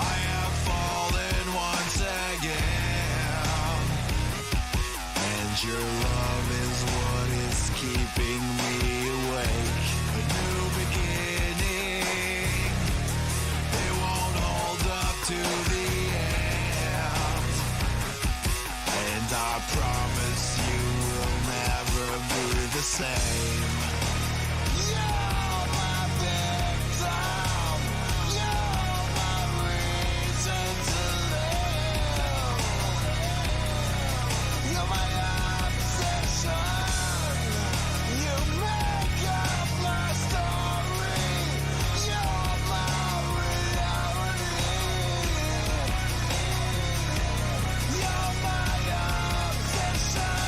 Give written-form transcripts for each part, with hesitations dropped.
I have fallen once again, and your love is what is keeping me awake. A new beginning, it won't hold up to the end, and I promise you will never be the same. You're my victim, you're my reason to live. You're my obsession, you make up my story. You're my reality. You're my obsession.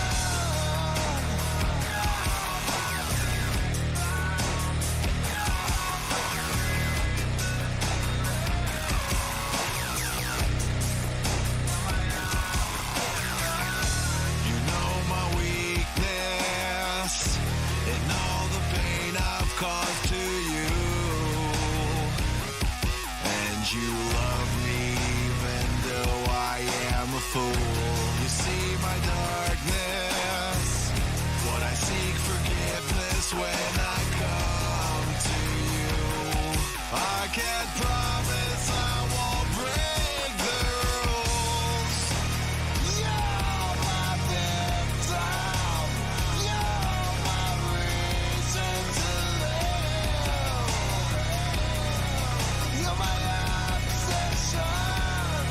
You know my weakness and all the pain I've caused to you, and you love me even though I am a fool. You see my darkness, but I seek forgiveness when I come to you. I can't promise I won't break the rules. You're my victim, you're my reason to live. You're my obsession,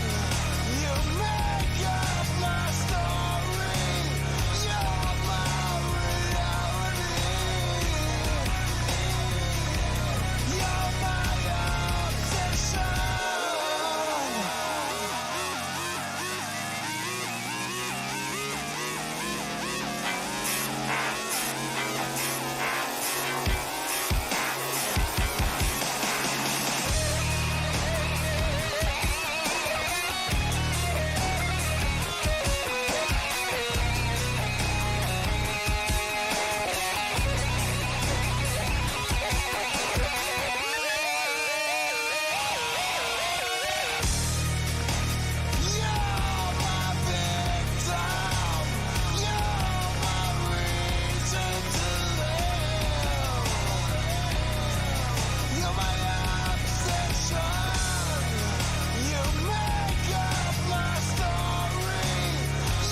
you make up my story. You're my reality. You're my obsession. You're my victim, you're my reason to live. You're my obsession, you make up my story.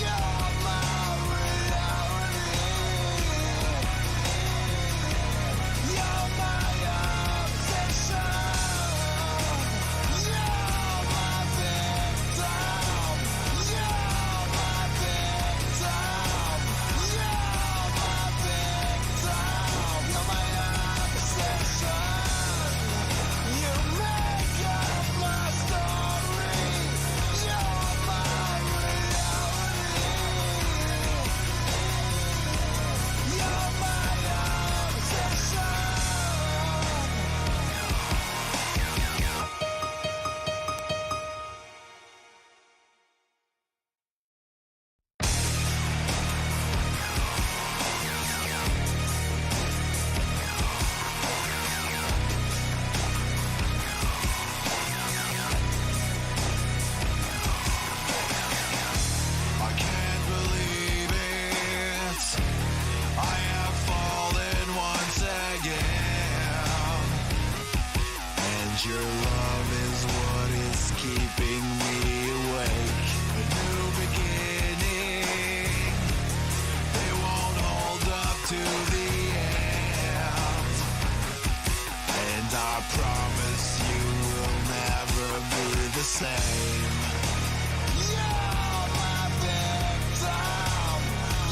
You're my reality. You're my obsession. You're my victim, you're my victim, you're my victim. You're my obsession, you make up my story. You're my reality. You're my obsession. I can't believe it. I have fallen once again, and your love is what is keeping me awake. A new beginning, it won't hold up to the end, and I promise you will never be the same. You're my victim,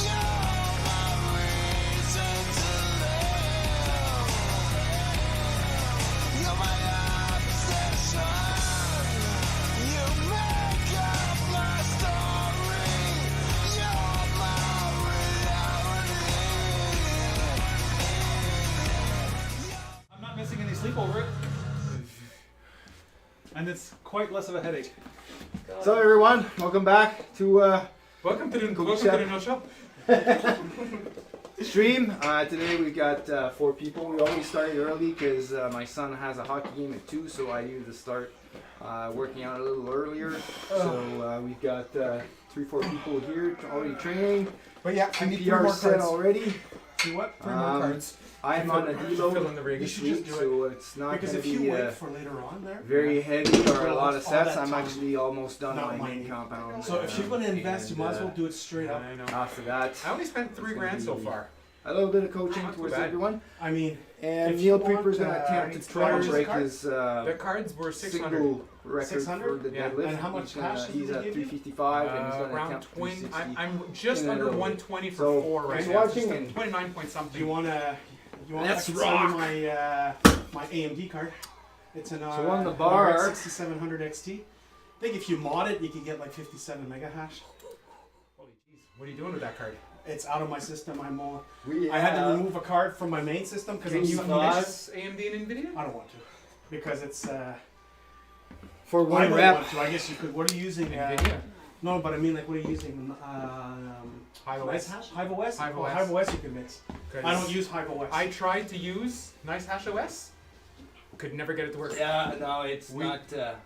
you're my reason to live. You're my obsession, you make up my story. You're my reality. I'm not missing any sleep over it. And it's quite less of a headache. So everyone, welcome back to Welcome to the Shep. no show. Stream. Today we got 4 people. We always started early because my son has a hockey game at 2, so I needed to start working out a little earlier. So we've got 3-4 people here already training. But yeah, I need 3 PR more set cards. already. See what? 3 more cards. I'm on a Fill in deload the rig. this You should just week, do so it's not Because going to if be you wait for later on there. very heavy or a Well, lot of all sets. that I'm time. actually almost done Not my main mining. compound. So if you're going to invest, you might as well do it straight up. I know. After that, I only spent $3 grand so far. a little bit of coaching Not too towards bad. everyone. I mean, And If you Neil want, Creeper's going to I attempt need to to try charge to the break card. his The cards were 600. single record 600? for the Yeah. deadlift. And how much cash did He's they at give you? 355 and he's going to Around attempt 20. 360. I'm just in a under little bit. 120 for So, 4 right thanks now. for watching Just and 29 point do something. you want to? Let's I can rock. send you my AMD card. It's an So on the bar- 6700 XT. I think if you mod it, you can get like 57 mega hash. Holy jeez. What are you doing with that card? It's out of my system. We I had to have- remove a card from my main system because Can I'm you so flash? Mix AMD and NVIDIA? I don't want to because it's. for I one don't rep. want to. I guess you could. What are you using? NVIDIA. No, but I mean like what are you using? Hive Nice OS. hash? Hive OS? Hive Oh, OS. Hive OS you can mix. 'Cause I don't use Hive OS. I tried to use Nice Hash OS. Could never get it to work. Yeah, no, it's We- not.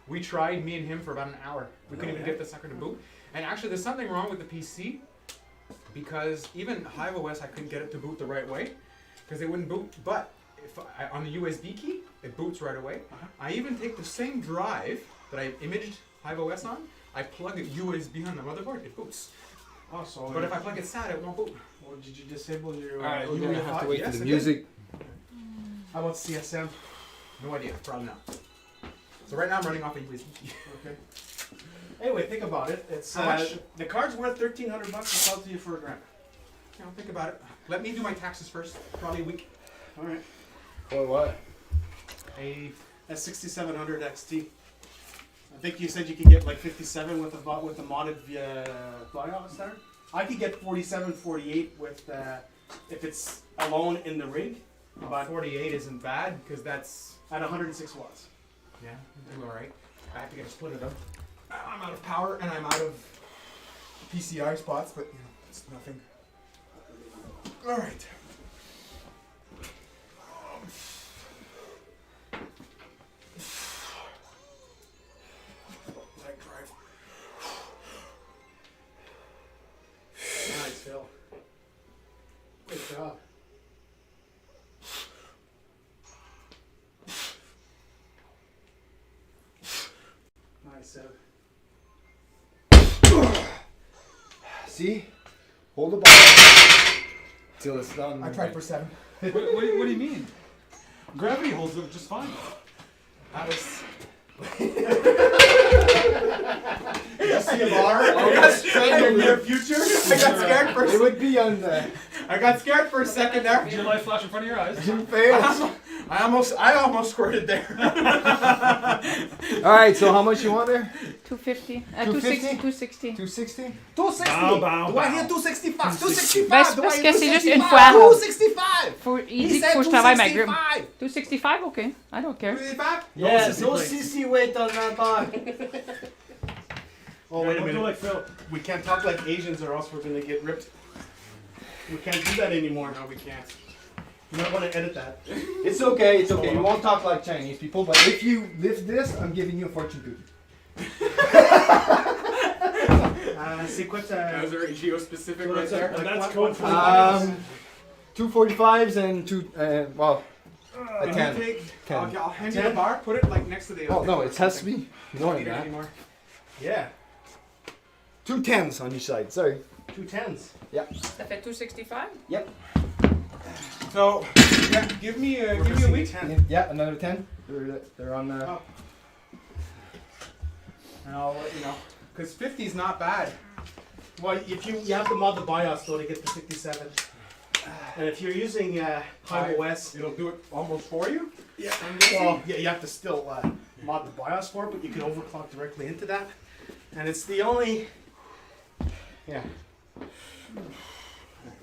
We tried, me and him, for about an hour. We couldn't even yeah? get the sucker to boot. And actually, there's something wrong with the PC because even Hive OS, I couldn't get it to boot the right way because it wouldn't boot. But if on the USB key, it boots right away. Uh-huh. I even take the same drive that I imaged Hive OS on. I plug it USB on the motherboard, it boots. Oh, so. But if I plug it SATA, it won't boot. Or did you disable your? Alright, we're UEFI? gonna have to wait Yes, for the I did. music. How about CSM? No idea, probably not. So right now I'm running off a USB key. Okay. Anyway, think about it. It's How much? the card's worth $1,300. I'll sell it to you for $1,000. You know, think about it. Let me do my taxes first. Probably a week. All right. For what? A At 6700 XT. I think you said you could get like 57 with the modded BIOS there. I could get 47, 48 with if it's alone in the rig, but 48 isn't bad because that's at 106 watts. yeah, do all right. I have to get a splitter though. I'm out of power and I'm out of PCI spots, but you know it's nothing. All right. Leg drive. Nice, Phil. Good job. Nice, Seb. See? Hold the ball till it's done. I tried for 7. what do you mean? Gravity holds it just fine. That was. Did you see a bar? Oh, that's in your future? I got scared for a It second. would be on the. I got scared for a second there. Did your light flash in front of your eyes? fails. I almost squirted there. Alright, so how much you want there? 250. 250? 260. 260. 260. Bow, bow, Do I bow. hear 265? 265. Ben, Do I parce hear que c'est juste 265? une fois. 265. Faut, il He dit qu'il said faut que je travaille ma grippe. 265. 265, okay. I don't care. 265? Yes, No no CC CC weight on that bar. Oh, wait a Don't do minute. like Phil. We can't talk like Asians or else we're going to get ripped. We can't do that anymore. No, we can't. You might want to edit that. It's okay, it's okay. We won't talk like Chinese people, but if you lift this, I'm giving you a fortune cookie. C'est quoi That ta... was very geo-specific So right that's a- there. And that's what- code what- for Um, 245s and well, a Can 10. you take? 10. I'll hand you 10? the bar. Put it like next to the. Oh no, it has to be more Don't than need it that. anymore. Yeah. 2 10s on each side. Sorry. 2 10s. Ça fait 265? So, yeah, give me a week. 10. Yeah, another 10. They're on the. Oh. And I'll let you know. Because 50 is not bad. Well, if you have to mod the BIOS though to get the 57. And if you're using Hive OS, It'll do it almost for you. yeah, well, yeah, you have to still mod the BIOS for it, but you can overclock directly into that. And it's the only, yeah.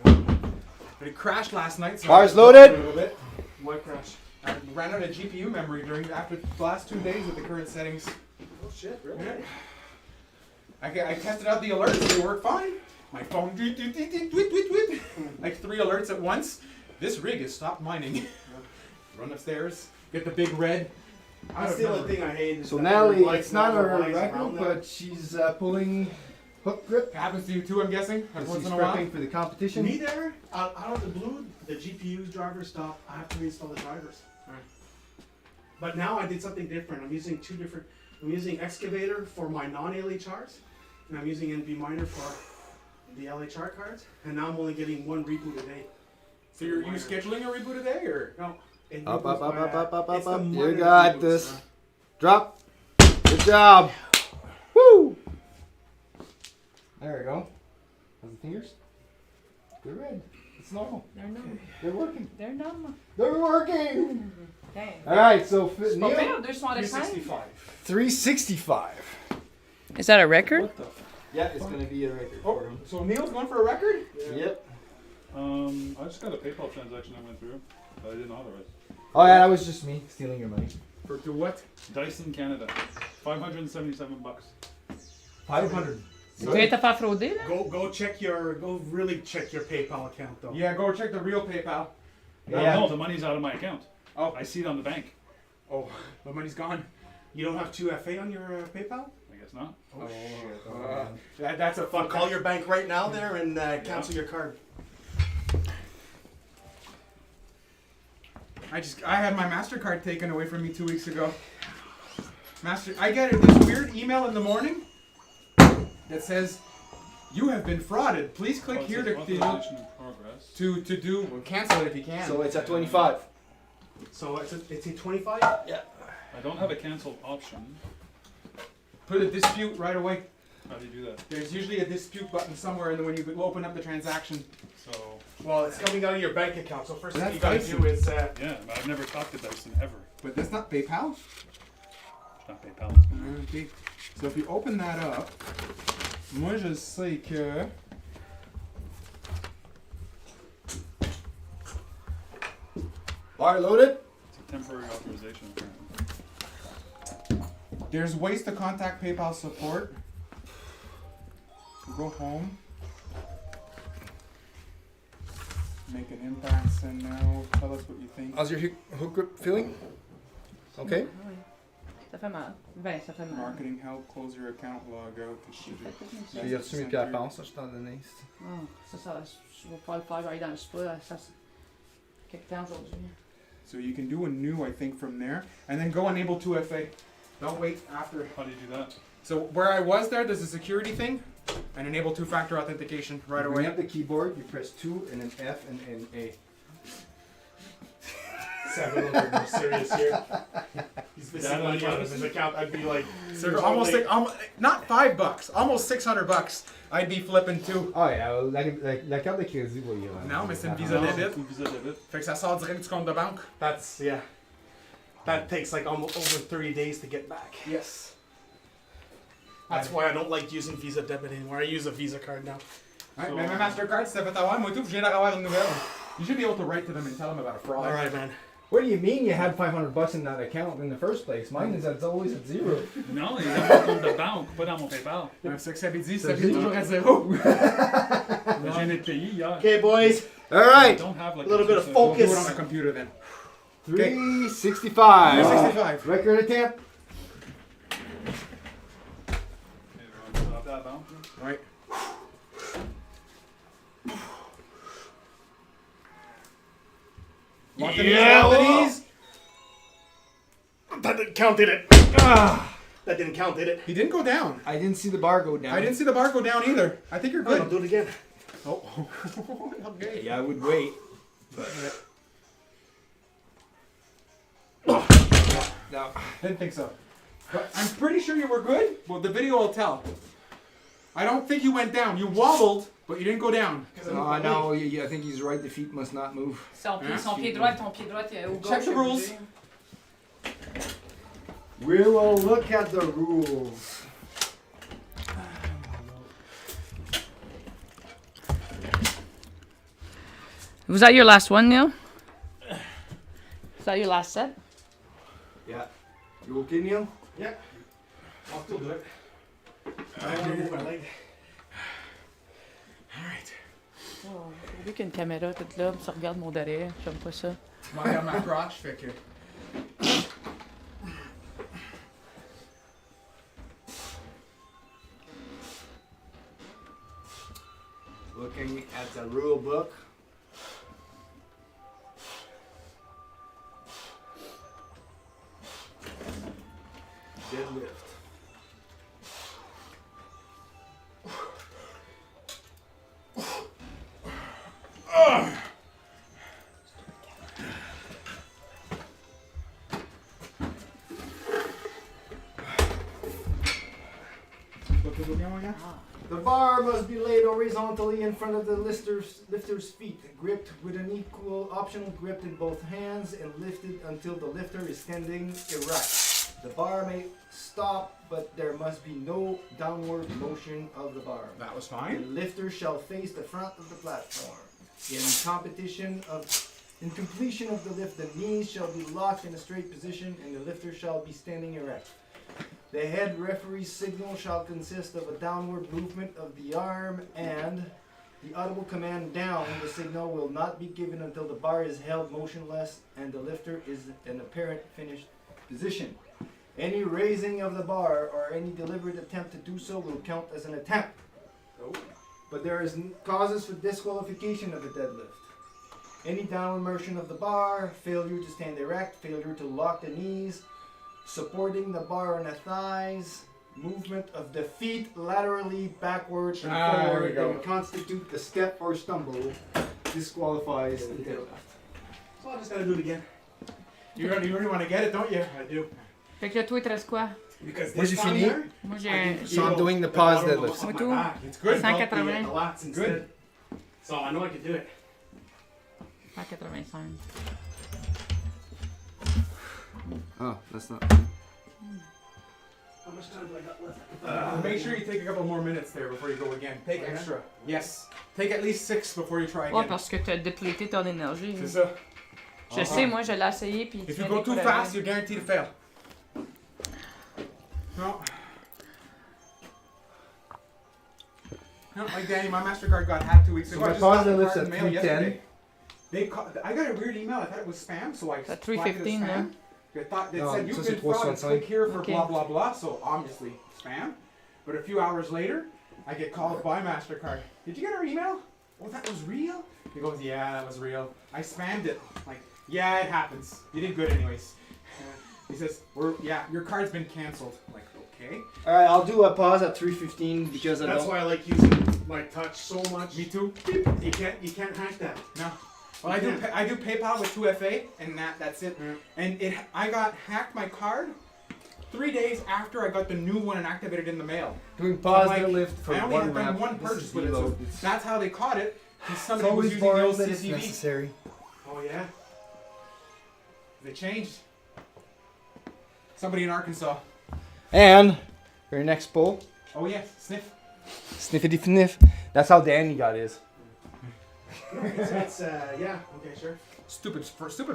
But it crashed last night. So Bars I loaded. a little bit. What crash? I ran out of GPU memory after the last 2 days with the current settings. Oh shit, really? Yeah. I tested out the alerts. They work fine. My phone, tweet, tweet, tweet, tweet, tweet, tweet, tweet. Like 3 alerts at once. This rig has stopped mining. Run upstairs, get the big red. That's the only thing I hate. Is So that Natalie, lights it's not and all the her lights record, around there. but she's pulling hook grip. Happens to you too, I'm guessing, every She's once in a while. prepping for the competition. Me there, out of the blue, the GPU driver stopped. I have to reinstall the drivers. Alright. But now I did something different. I'm using two different. I'm using Excavator for my non-LHRs, and I'm using NB Miner for the LHR cards. And now I'm only getting 1 reboot a day. So you're you scheduling a reboot a day, or? No. It Up, reboots up, up, by, up, up, up, it's up, the up. You miner got reboots. this. Drop. Good job. Woo! There we go. How's the fingers? They're red. It's normal. They're numb. They're working. They're numb. They're working. Dang. All right, so C'est pas Neil, pire, 200 de 365. 365. Is that a record? What the? Yeah, it's gonna be a record Oh, for him. so Neil's going for a record? Yep. I just got a PayPal transaction I went through that I didn't authorize. Oh yeah, that was just me stealing your money. For to what? Dyson Canada, $577. 500. Tu viens te faire frauder, là? Go really check your PayPal account though. Yeah, go check the real PayPal. Yeah. No, the money's out of my account. Oh. I see it on the bank. Oh, the money's gone. You don't have 2FA on your PayPal? I guess not. Oh, that's a Fuck, fuck. call your bank right now there and cancel your card. I had my MasterCard taken away from me 2 weeks ago. I get this weird email in the morning that says, "You have been frauded. Please click Oh, it here says to authorization in progress. do cancel it if you can." So it's at 25. So it's a 25? I don't have a cancel option. Put a dispute right away. How do you do that? There's usually a dispute button somewhere, and then when you open up the transaction, So, Well, it's coming out of your bank account. So first thing That's you gotta Dyson. do is yeah, but I've never talked to Dyson ever. but that's not PayPal. It's not PayPal. It's mine. Okay. So if you open that up, moi je sais que Bar loaded. It's a temporary authorization apparently. there's ways to contact PayPal support. Go home. Make an impact, send now. Tell us what you think. How's your hook grip feeling? Okay. Ah oui. Ça fait mal. Ben, ça fait mal. Marketing help, close your account, log out. J'ai fait tout mes Il y a-tu mes pierres penses, ça je t'en donnais. Non, ça, je vais pas le faire, je vais aller dans le spa, ça, quelque temps aujourd'hui. So you can do a new, I think, from there, and then go enable 2FA. Don't wait after. How do you do that? So where I was there's a security thing, and enable 2-factor authentication right Bring away. up the keyboard, you press 2 and then F and then A. Sam, a little bit more serious here. He's missing That money on out of his account. I'd be like, So almost not $5, almost $600. I'd be flipping too. Oh yeah, la carte de crédit, oui. Non, mais c'est une Visa Non, débit. c'est une Visa débit. Fait que ça sort direct du compte de banque. that's yeah. That takes like almost over 30 days to get back. Yes. That's why I don't like using Visa debit anymore. I use a Visa card now. Right, mais ma Mastercard, si ça fait avoir, moi tout, je viens d'avoir une nouvelle. You should be able to write to them and tell them about a fraud. All right, man. What do you mean you had $500 in that account in the first place? Mine is always at 0. Non, il y a mon compte de banque, pas dans mon PayPal. C'est que ça veut dire, Ça ça veut vient dire- toujours à zéro. Mais je viens d'être payé hier. Okay, boys. All I right, don't have like A little bit of We'll do it focus. on the computer then. 365. 365. Record attempt. Right. Yeah, Look at these. That didn't count, did it? That didn't count, did it? He didn't go down. I didn't see the bar go down. I didn't see the bar go down either. I think you're Good. good. I'll do it again. Oh. Okay. Yeah, I would wait. No. Didn't think so. But I'm pretty sure you were good. Well, the video will tell. I don't think you went down. You wobbled, but you didn't go down. No, I think he's right. The feet must not move. Son pied droit, ton pied droit est au gauche. Check the rules. We will look at the rules. Was that your last one, Neil? Is that your last set? Yeah. You okay, Neil? Yeah. I'll still do it. I don't want to move my leg. Oh, j'ai oublié qu'il y a une caméra toute là, puis ça regarde mon derrière. J'aime pas ça. Moi, regarde ma crotch, fait que. Looking at the rule book. Deadlift. The bar must be laid horizontally in front of the lifter's feet, gripped with an equal optional grip in both hands and lifted until the lifter is standing erect. The bar may stop, but there must be no downward motion of the bar. That was The fine. lifter shall face the front of the platform. In completion of the lift, the knees shall be locked in a straight position and the lifter shall be standing erect. The head referee's signal shall consist of a downward movement of the arm and the audible command down. The signal will not be given until the bar is held motionless and the lifter is in apparent finished position. Any raising of the bar or any deliberate attempt to do so will count as an attempt. But there is causes for disqualification of a deadlift. Any downward motion of the bar, failure to stand erect, failure to lock the knees, supporting the bar on the thighs, movement of the feet laterally backward and There we forward go. and constitute the step or stumble disqualifies the deadlift. So I just gotta do it again. You really want to get it, don't you? I do. Fait que là, toi, il te reste quoi? Because Where'd this you time finish? there, Moi, I j'ai can So I'm feel doing the the pause bottom deadlift. of Moi, my back. It's good. 180. The lats instead. So I know I can do it. 185. Oh, that's not. How much time do I got left? Make sure you take a couple more minutes there before you go again. Take Okay. extra. Yes. Take at least 6 before you try Ouais, again. parce que t'as déplété ton énergie. C'est ça. Je sais, moi, je l'ai essayé, puis tu If you viens go too décourager. fast, you're guaranteed to fail. No. No, like Danny, my MasterCard got hacked 2 weeks ago. So I my just got pause the deadlift's card at in the mail 310. yesterday. I got a weird email. I thought it was spam, so I At flagged it as 3:15, spam. I thought they No, said it you've says been it was fraud. on site. Click here for Okay. blah blah blah. So obviously spam. But a few hours later, I get called by MasterCard. Did you get our email? Oh, that was real? He goes, yeah, that was real. I spammed it. Like, yeah, it happens. You did good anyways. He says, your card's been canceled. Like, okay. Alright, I'll do a pause at 3:15 because I That's don't. why I like using my touch so much. Me too. You can't hack that. No. Well, I do PayPal with 2FA, and that's it. Yeah. And I got hacked my card 3 days after I got the new one and activated in the mail. Doing pause Like, deadlift for I only one had done rep. one This purchase is with it, so deload. It's that's how they caught it. Because somebody was always using the boring, old but it's CCV. necessary. Oh yeah. They changed. Somebody in Arkansas. And for your next pull, Oh yes, sniff. sniffity sniff. That's how Danny got his. It's yeah. Okay, sure. Stupid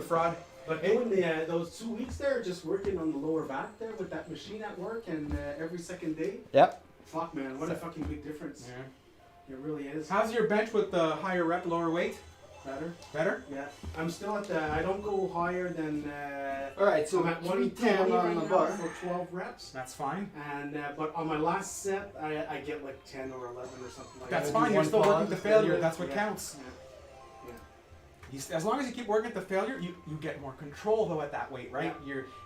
fraud. But doing those 2 weeks there, just working on the lower back there with that machine at work, and every second day. Yep. Fuck man, what a fucking big difference. It really is. How's your bench with the higher rep, lower weight? Better? Better? Yeah. I'm still at the. I don't go higher than. Alright, so I'm at 310 110 on right the now bar. for 12 reps. That's fine. And but on my last set, I get like 10 or 11 or something like That's that. fine. You're one still working pause, to failure. then That's what Yeah. counts. As long as you keep working at the failure, you get more control though at that weight, right?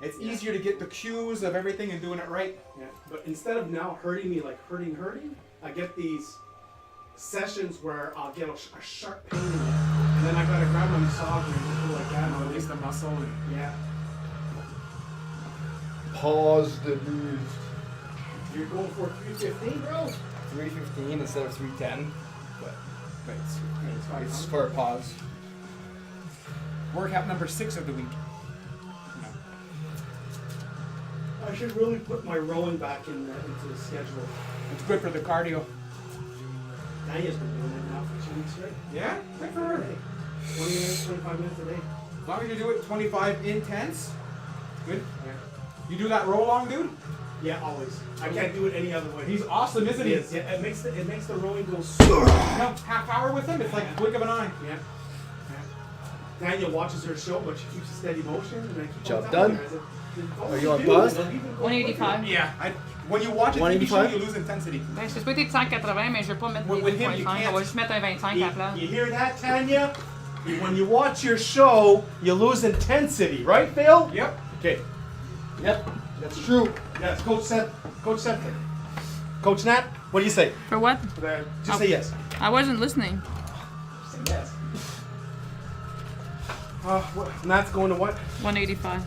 It's Yeah. easier to get the cues of everything and doing it right. Yeah. But instead of now hurting me like hurting, I get these sessions where I'll get a sharp pain in it, and then I gotta grab my massager and just go like that. Release the muscle. And Yeah. Pause the lift. You're going for 315, bro. 3:15 instead of 3:10. but It's for a pause. workout number 6 of the week. I should really put my rowing back into the schedule. It's good for the cardio. Danya's been doing it now for 2 weeks straight. Yeah, good for her. 20 minutes, 25 minutes a day. As long as you do it 25 intense, good. You do that roll long, dude? Yeah, always. I can't do it any other way. He's awesome, isn't he? Yeah, it makes the rowing go super. No, half hour with him, it's like a blink of an eye. Yeah. Daniel watches her show, but she keeps a steady motion. And I keep Job on done? telling her, I said, "Oh, Are you you on do." pause? 185. Yeah. When you watch a TV show, 185? you lose intensity. Ben, c'est souhaité de 180, mais je vais pas mettre des With him, you 2.5. can't. On va juste mettre un 25 à la place. You hear that, Tanya? When you watch your show, you lose intensity, right, Phil? Yep. Okay. Yep, that's true. Yes, Coach said. Coach Nat, what do you say? For what? Just say yes. I wasn't listening. Say yes. Nat's going to what? 185.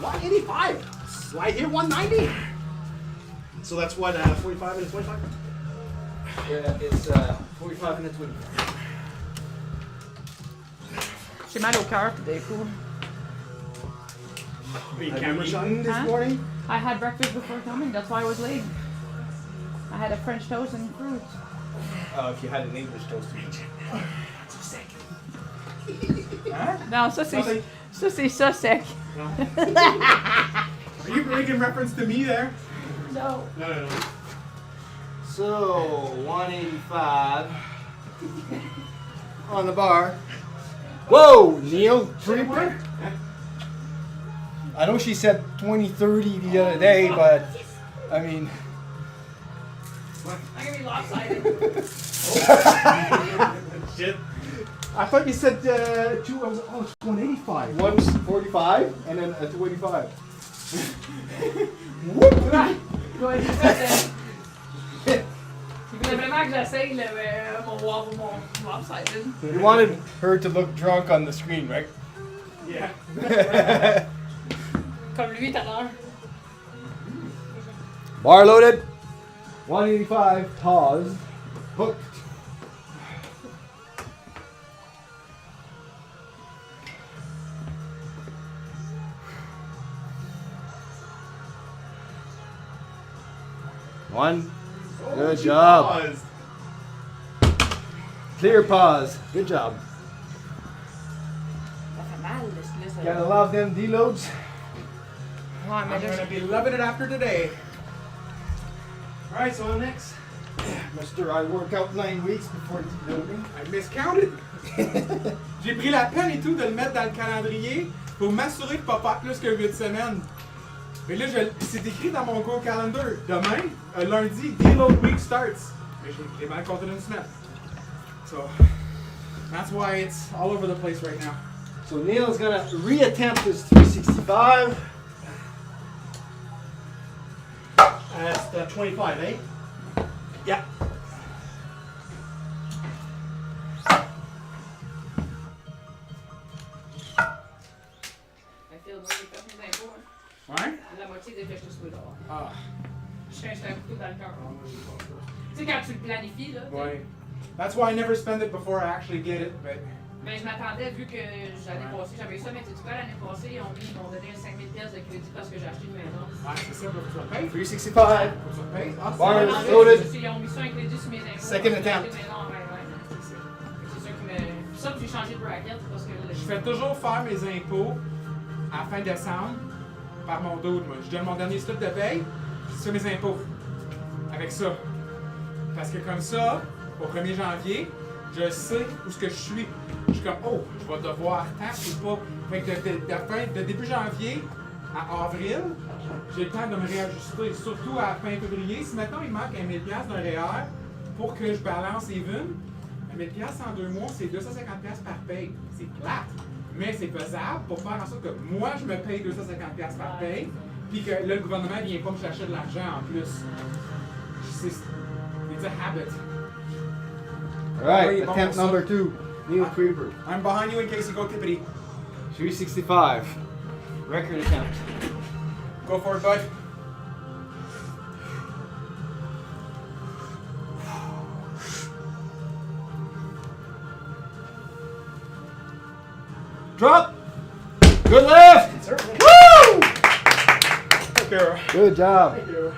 185. Slide here, 190. So that's what, 45 and 25? Yeah, it's 45 minutes with. J'ai mal au cœur tout d'un coup. Are you camera shotting this Huh? morning? I had breakfast before coming, that's why I was late. I had a French toast and fruit. If you had an English toast. Non, ça c'est ça sec. Are you making reference to me there? No. No. So 185 on the bar. Whoa, Neil, pretty quick. I know she said 20-30 the other day, but I mean. I'm gonna be lopsided. Shit. I thought you said two. I was, oh, it's 185. 145 and then a 285. Go ahead, ça sec. Il voulait vraiment que j'essaye mon lopsided. You wanted her to look drunk on the screen, right? Yeah. Comme lui tout à l'heure. Bar loaded. 185. Pause. Hooked. One. Good job. Pause. Clear pause. Good job. Ça fait mal, laisse-le. Gotta love them deloads. Ouais, mais I'm là, gonna be loving it after today. Alright, so on next. Mister, I work out 9 weeks before deloading. I miscounted. J'ai pris la peine et tout de le mettre dans le calendrier pour m'assurer de ne pas faire plus que 8 semaines. Mais là, c'est écrit dans mon Go Calendar. Demain, lundi, deload week starts. Mais j'ai mal compté d'une semaine. So, that's why it's all over the place right now. So Neil's gonna reattempt his 365. That's 25, eh? Yeah. I feel moi, j'ai fait mes impôts. Ouais? La moitié des fêches de souhait dehors. Ah, Je fais un couteau dans le cœur. Tu sais, quand tu le planifies, là. ouais. That's why I never spend it before I actually get it, but Ben, je m'attendais, vu que l'année passée, j'avais eu ça, mais tu sais quoi, l'année passée, ils m'ont donné 5000 pièces de crédit parce que j'ai acheté une maison. ouais, c'est ça, faut que tu le payes. 365. Faut que tu le payes. Ah, Bar Non, mais loaded. ils ont mis ça un crédit sur mes impôts. Second J'ai acheté attempt. une maison, ouais. C'est ça qui me. C'est ça que j'ai changé de bracket parce que là, Je fais toujours faire mes impôts à la fin décembre par mon dude, moi. Je donne mon dernier slip de paye, je fais mes impôts. Avec ça. Parce que comme ça, au 1er janvier, je sais où ce que je suis. Je suis comme, oh, je vais devoir taxe ou pas. Fait que de début janvier à avril, j'ai le temps de me réajuster. Surtout à fin février. Si maintenant il manque 1 000$ d'un REER pour que je balance even, 1 000$ en 2 mois, c'est 250$ par paye. C'est plate, mais c'est faisable pour faire en sorte que moi, je me paye 250$ par paye, puis que là, le gouvernement vient pas me chercher de l'argent en plus. It's a habit. Alright, Bon, attempt ça. number 2. Neil Creeper. I'm behind you in case you go tippity. 365. Record attempt. Go for it, bud. Drop! Good lift! Woo! Okay. Good job. Thank you.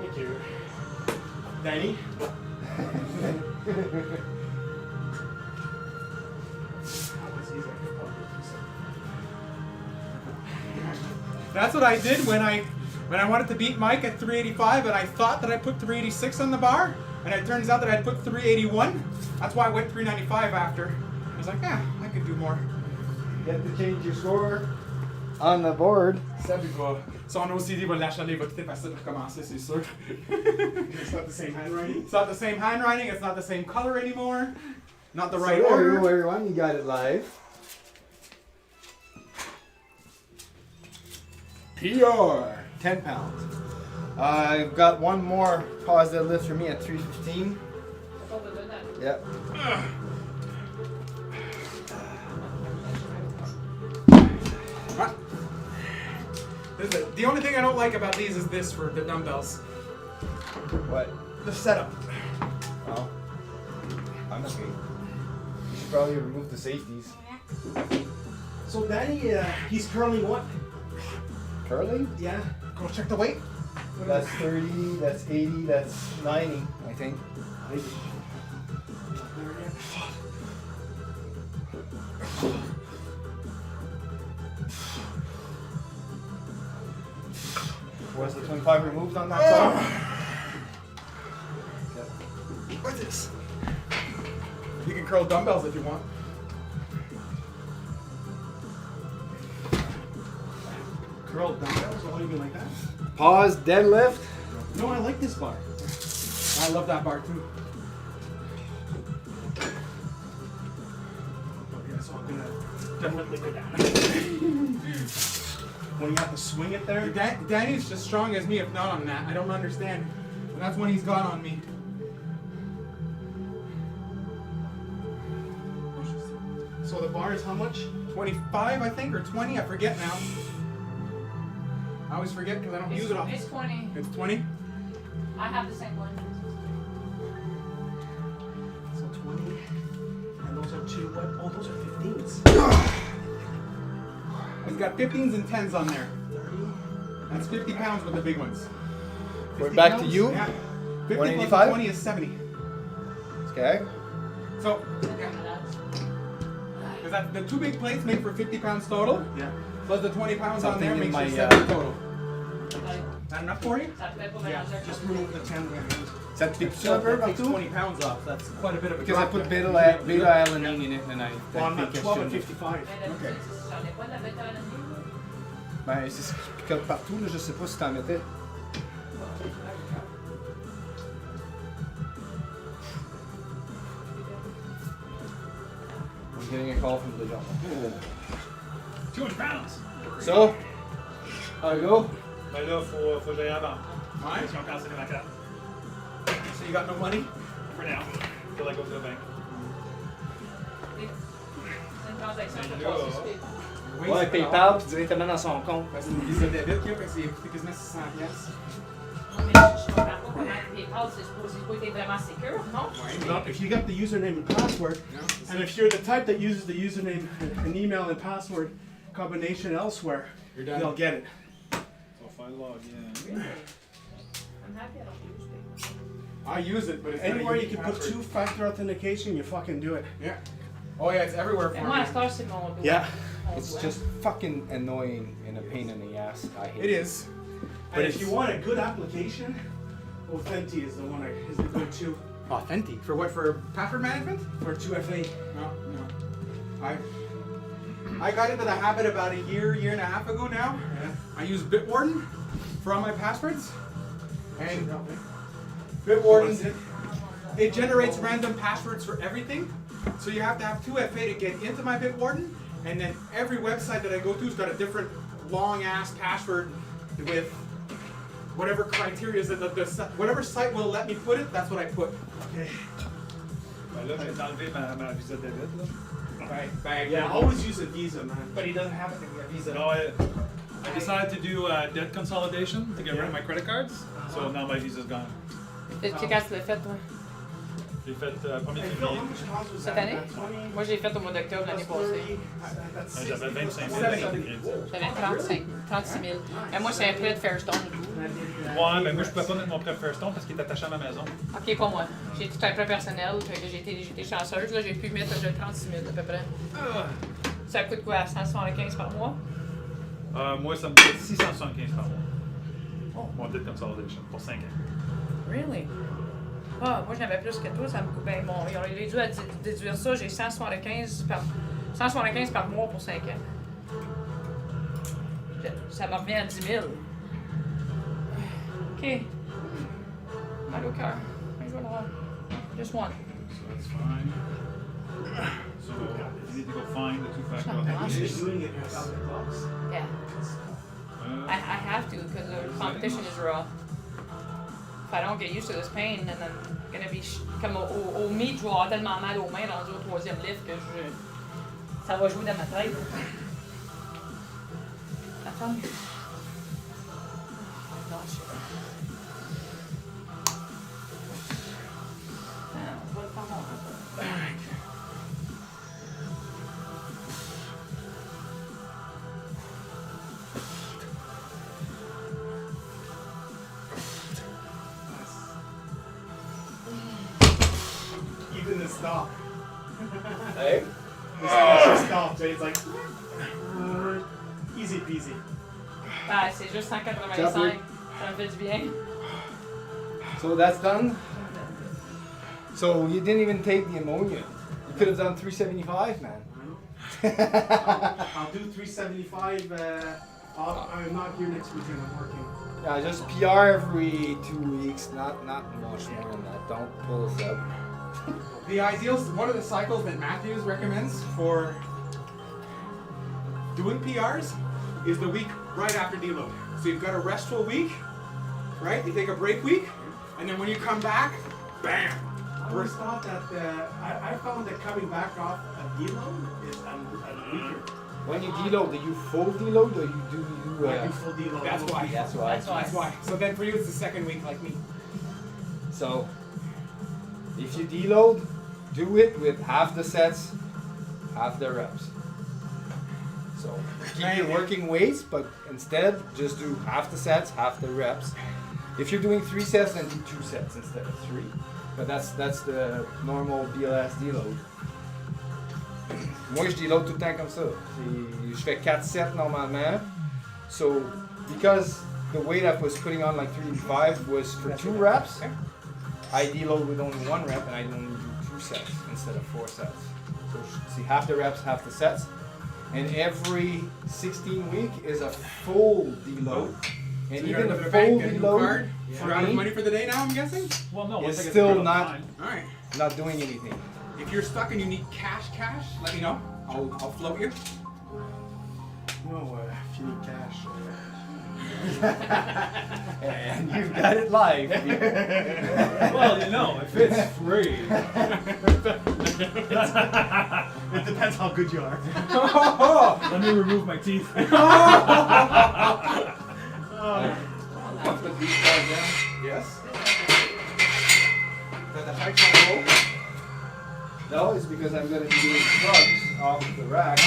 Thank you. Danny? That's what I did when I But I wanted to beat Mike at 385, and I thought that I put 386 on the bar, and it turns out that I had put 381. That's why I went 395 after. I was like, yeah, I could do more. You have to change your score on the board. Ça, puis son OCD va l'achaler, va quitter facile pour commencer, c'est sûr. It's not the same handwriting. It's not the same handwriting, it's not the same color anymore. Not the right So there order. you go, everyone. You got it live. PR, 10 pounds. I've got one more pause deadlift for me at 315. Yep. What? The only thing I don't like about these is this for the dumbbells. What? The setup. Oh. I'm okay. You should probably remove the safeties. So Danny, he's curling what? Curling? Yeah. Go check the weight. That's 30, that's 80, that's 90, I think. Was the 25 removed on that side? What's this? You can curl dumbbells if you want. Curled dumbbells? All you mean like that? Pause, deadlift. No, I like this bar. I love that bar too. Okay, so I'm gonna definitely go down. When you have to swing it there. Danny's as strong as me, if not on that. I don't understand. And that's when he's got on me. So the bar is how much? 25, I think, or 20. I forget now. I always forget because I don't use it often. It's 20. It's 20. I have the same one. So 20. And those are two. What? Oh, those are 15s. He's got 15s and 10s on there. 30. That's 50 pounds with the big ones. We're 50 back to pounds? you. Yeah. 50 plus 185? 20 is 70. Okay. So, because that the two big plates make for 50 pounds total, Yeah. plus the 20 pounds on Something there in makes my, you 70 total. Like, That enough for you? ça te fait pas Yeah. mélanger un Just peu. remove the 10 grams. Ça te pique So un peu that takes partout? 20 pounds off. That's quite a bit of a Because I drop put there. beta-alanine in it and I Well, I'm at think 12 I and should. 55. Mais d'habitude, j'en ai pas de la bêta-alanine. Ben, c'est ce qui picote partout, là, je sais pas si t'en mettais. I'm getting a call from the job. 200 pounds! So, I go. Ben là, faut que j'aille avant. Ouais. Parce qu'ils ont cancellé ma carte. So you got no money? For now. Till I go to the bank. C'est une transaction que je Là, passe suite. Ouais, PayPal, puis directement dans son compte. Ben, c'est une visa débit, là, fait que c'est quasiment 600 piastres. Non, mais je comprends pas comment PayPal, c'est supposé pas être vraiment sécure, non? Ouais, Well, if you got the username and password, No, and if you're the type that uses the username and email and password combination elsewhere, you're done. they'll get it. So if I log in. I'm happy I don't use PayPal. I use it, but it's not a Anywhere you unique can put password. two-factor authentication, you fucking do it. Yeah. Oh yeah, it's everywhere for Mais moi, à me. cette heure, c'est mon dos. Yeah. Mon It's doigt. just fucking annoying and a pain in the ass. I hate It is. And if you want a good application, Authenti is the one is the go-to Authentic. For what? For password management? for 2FA. No, no. I got into the habit about a year and a half ago now. Yeah. I use Bitwarden for all my passwords. And Bitwarden, it generates random passwords for everything. So you have to have 2FA to get into my Bitwarden. And then every website that I go to has got a different long ass password with whatever criteria that whatever site will let me put it, that's what I put. Okay. Ben là, j'ai enlevé ma visa débit, là. Yeah, always use a Visa, man. But he doesn't have it in a Visa. No, I decided to do debt consolidation to get rid of my credit cards. So now my visa's gone. C'est quand tu l'as fait, toi? J'ai fait 1er Hey, Phil, how février. much pounds was Cette that? année? 20? Moi, j'ai fait au mois d'octobre l'année Plus passée. 30? That's J'avais 25 000 Really? de crédit. J'avais 36 000. Mais moi, c'est un prêt de Fairstone. Ouais, mais moi je pouvais pas mettre mon prêt Fairstone parce qu'il est attaché à ma maison. Ok, pour moi. J'ai tout un prêt personnel, fait que j'ai été chanceuse. Là, j'ai pu mettre 36 000 à peu près. Ça coûte quoi? 175 par mois? Moi ça me coûte 675 par mois. Mon debt consolidation pour 5 ans. Really? Ah, moi, j'en avais plus que toi. Ça me coûte bien bon. Ils ont dû à déduire ça. J'ai 175 par mois pour 5 ans. Ça me revient à 10 000. OK. Mal au cœur. Je vais l'avoir. Just one. So that's fine. So you need to go find the two-factor Not You're authentication. just doing it without the gloves. Yeah. I have to because the competition is raw. If I don't get used to this pain, then I'm gonna be comme au meet, je vais avoir tellement mal aux mains rendu au 3e lift que ça va jouer dans ma tête. Attends. Gosh. On va le faire mon Even the stop. Hey? The stop, Jay, it's like easy peasy. Ah, c'est juste 185. Ça me fait du bien. So that's done. So you didn't even take the ammonia. You could have done 375, man. I'll do 375. I'm not here next weekend. I'm working. Yeah, just PR every 2 weeks, not much more than that. Don't pull us up. The ideal, one of the cycles that Matthews recommends for doing PRs is the week right after deload. So you've got a restful week, right? You take a break week, and then when you come back, bam! I always thought that I found that coming back off a deload is a weaker. When you deload, do you full deload or you do I do full deload. That's why. That's why. That's why. So then for you, it's the second week like me. So if you deload, do it with half the sets, half the reps. So keep your working weights, but instead just do half the sets, half the reps. If you're doing 3 sets, then do 2 sets instead of 3. But that's the normal BLS deload. Moi, je deload tout le temps comme ça. Je fais 4 sets normalement. So, because the weight I was putting on like 385 was for 2 reps, I deload with only 1 rep and I only do 2 sets instead of 4 sets. So, see, half the reps, half the sets. And every 16 week is a full deload. And So even you're the gonna full bank a new deload card. for You're out of me money for the day now, I'm guessing? Well, no, once is I get still the credit, not fine. Alright. not doing anything. If you're stuck and you need cash, let me know. I'll float you. No, if you need cash. And you've got it live. Well, you know, if it's free. It depends how good you are. Let me remove my teeth. Put these guys down. Yes. Got the height on roll. No, it's because I'm going to be doing drugs off the rack. I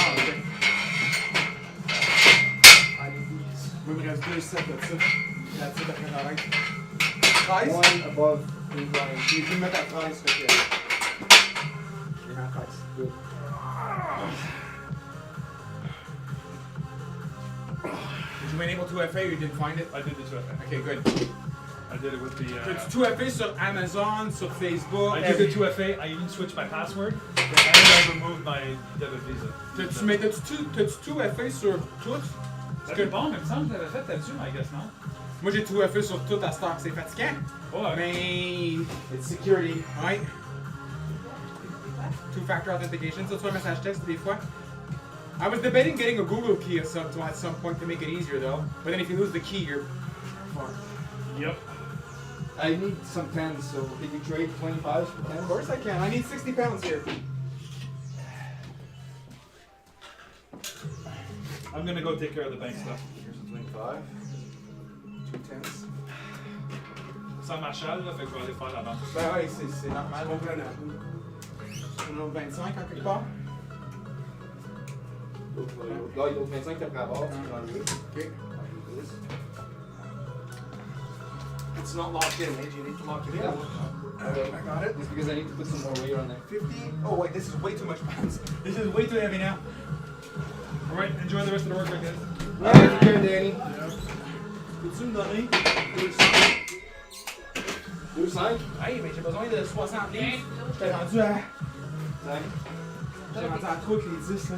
need these. Oui, il reste 2 sets de ça. That's it, après l'arrêt. 13? One above incline. Tu peux me mettre à 13, fait que... Je vais mettre à 13. Good. Did you enable 2FA or you didn't find it? I did the 2FA. Okay, good. I did it with the. It's 2FA sur Amazon, sur Facebook. I did the 2FA. I even switched my password, and I removed my debit Visa. T'as-tu 2FA sur tout? C'est bon, il me semble que t'avais fait là-dessus, I guess, non? Moi j'ai 2FA sur tout à stock, c'est fatigant. Ouais. Mais... It's security. Ouais. Two-factor authentication, so tu vois message texte des fois. I was debating getting a Google key at some point to make it easier though. But then if you lose the key, you're fucked. Yep. I need some pens, so can you trade 25s for 10s? Of course I can. I need 60 pounds here. I'm gonna go take care of the bank stuff. Here's a 25. 2 10s. Sans Marshall, là, fait que je vais aller faire la banque. Ben ouais, c'est normal. On prend un 25 en quelque part. Là, il y a 25 après la barre, tu peux enlever. Okay. It's not locked in, Age. You need to lock it in. I got it. It's because I need to put some more weight on there. 50. Oh wait, this is way too much pounds. This is way too heavy now. Alright, enjoy the rest of the work, guys. Take care, Danny. Peux-tu me donner 2,5. Hey, mais j'ai besoin de 60 livres. J'étais rendu à. J'étais rendu à 3 avec les 10 là.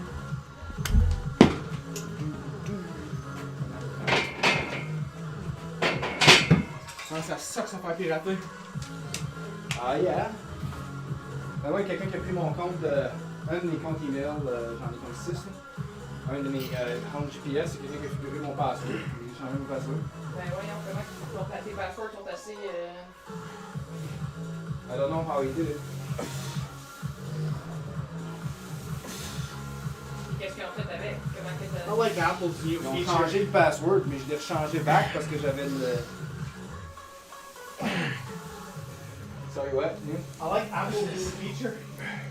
Ah, ça suck ça faire pirater. Ah, yeah. Ben ouais, quelqu'un qui a pris mon compte, un de mes comptes email, j'en ai comme 6. Là. Un de mes comptes GPS, c'est quelqu'un qui a récupéré mon password. J'ai changé mon password. Ben voyons, comment tes passwords sont assez. I don't know how he did it. Qu'est-ce qu'ils ont fait avec? Comment que I t'as. like Apple's new Ils ont feature. changé le password, mais je l'ai rechangé back parce que j'avais le. Sorry, what? Yeah. I like Apple's new feature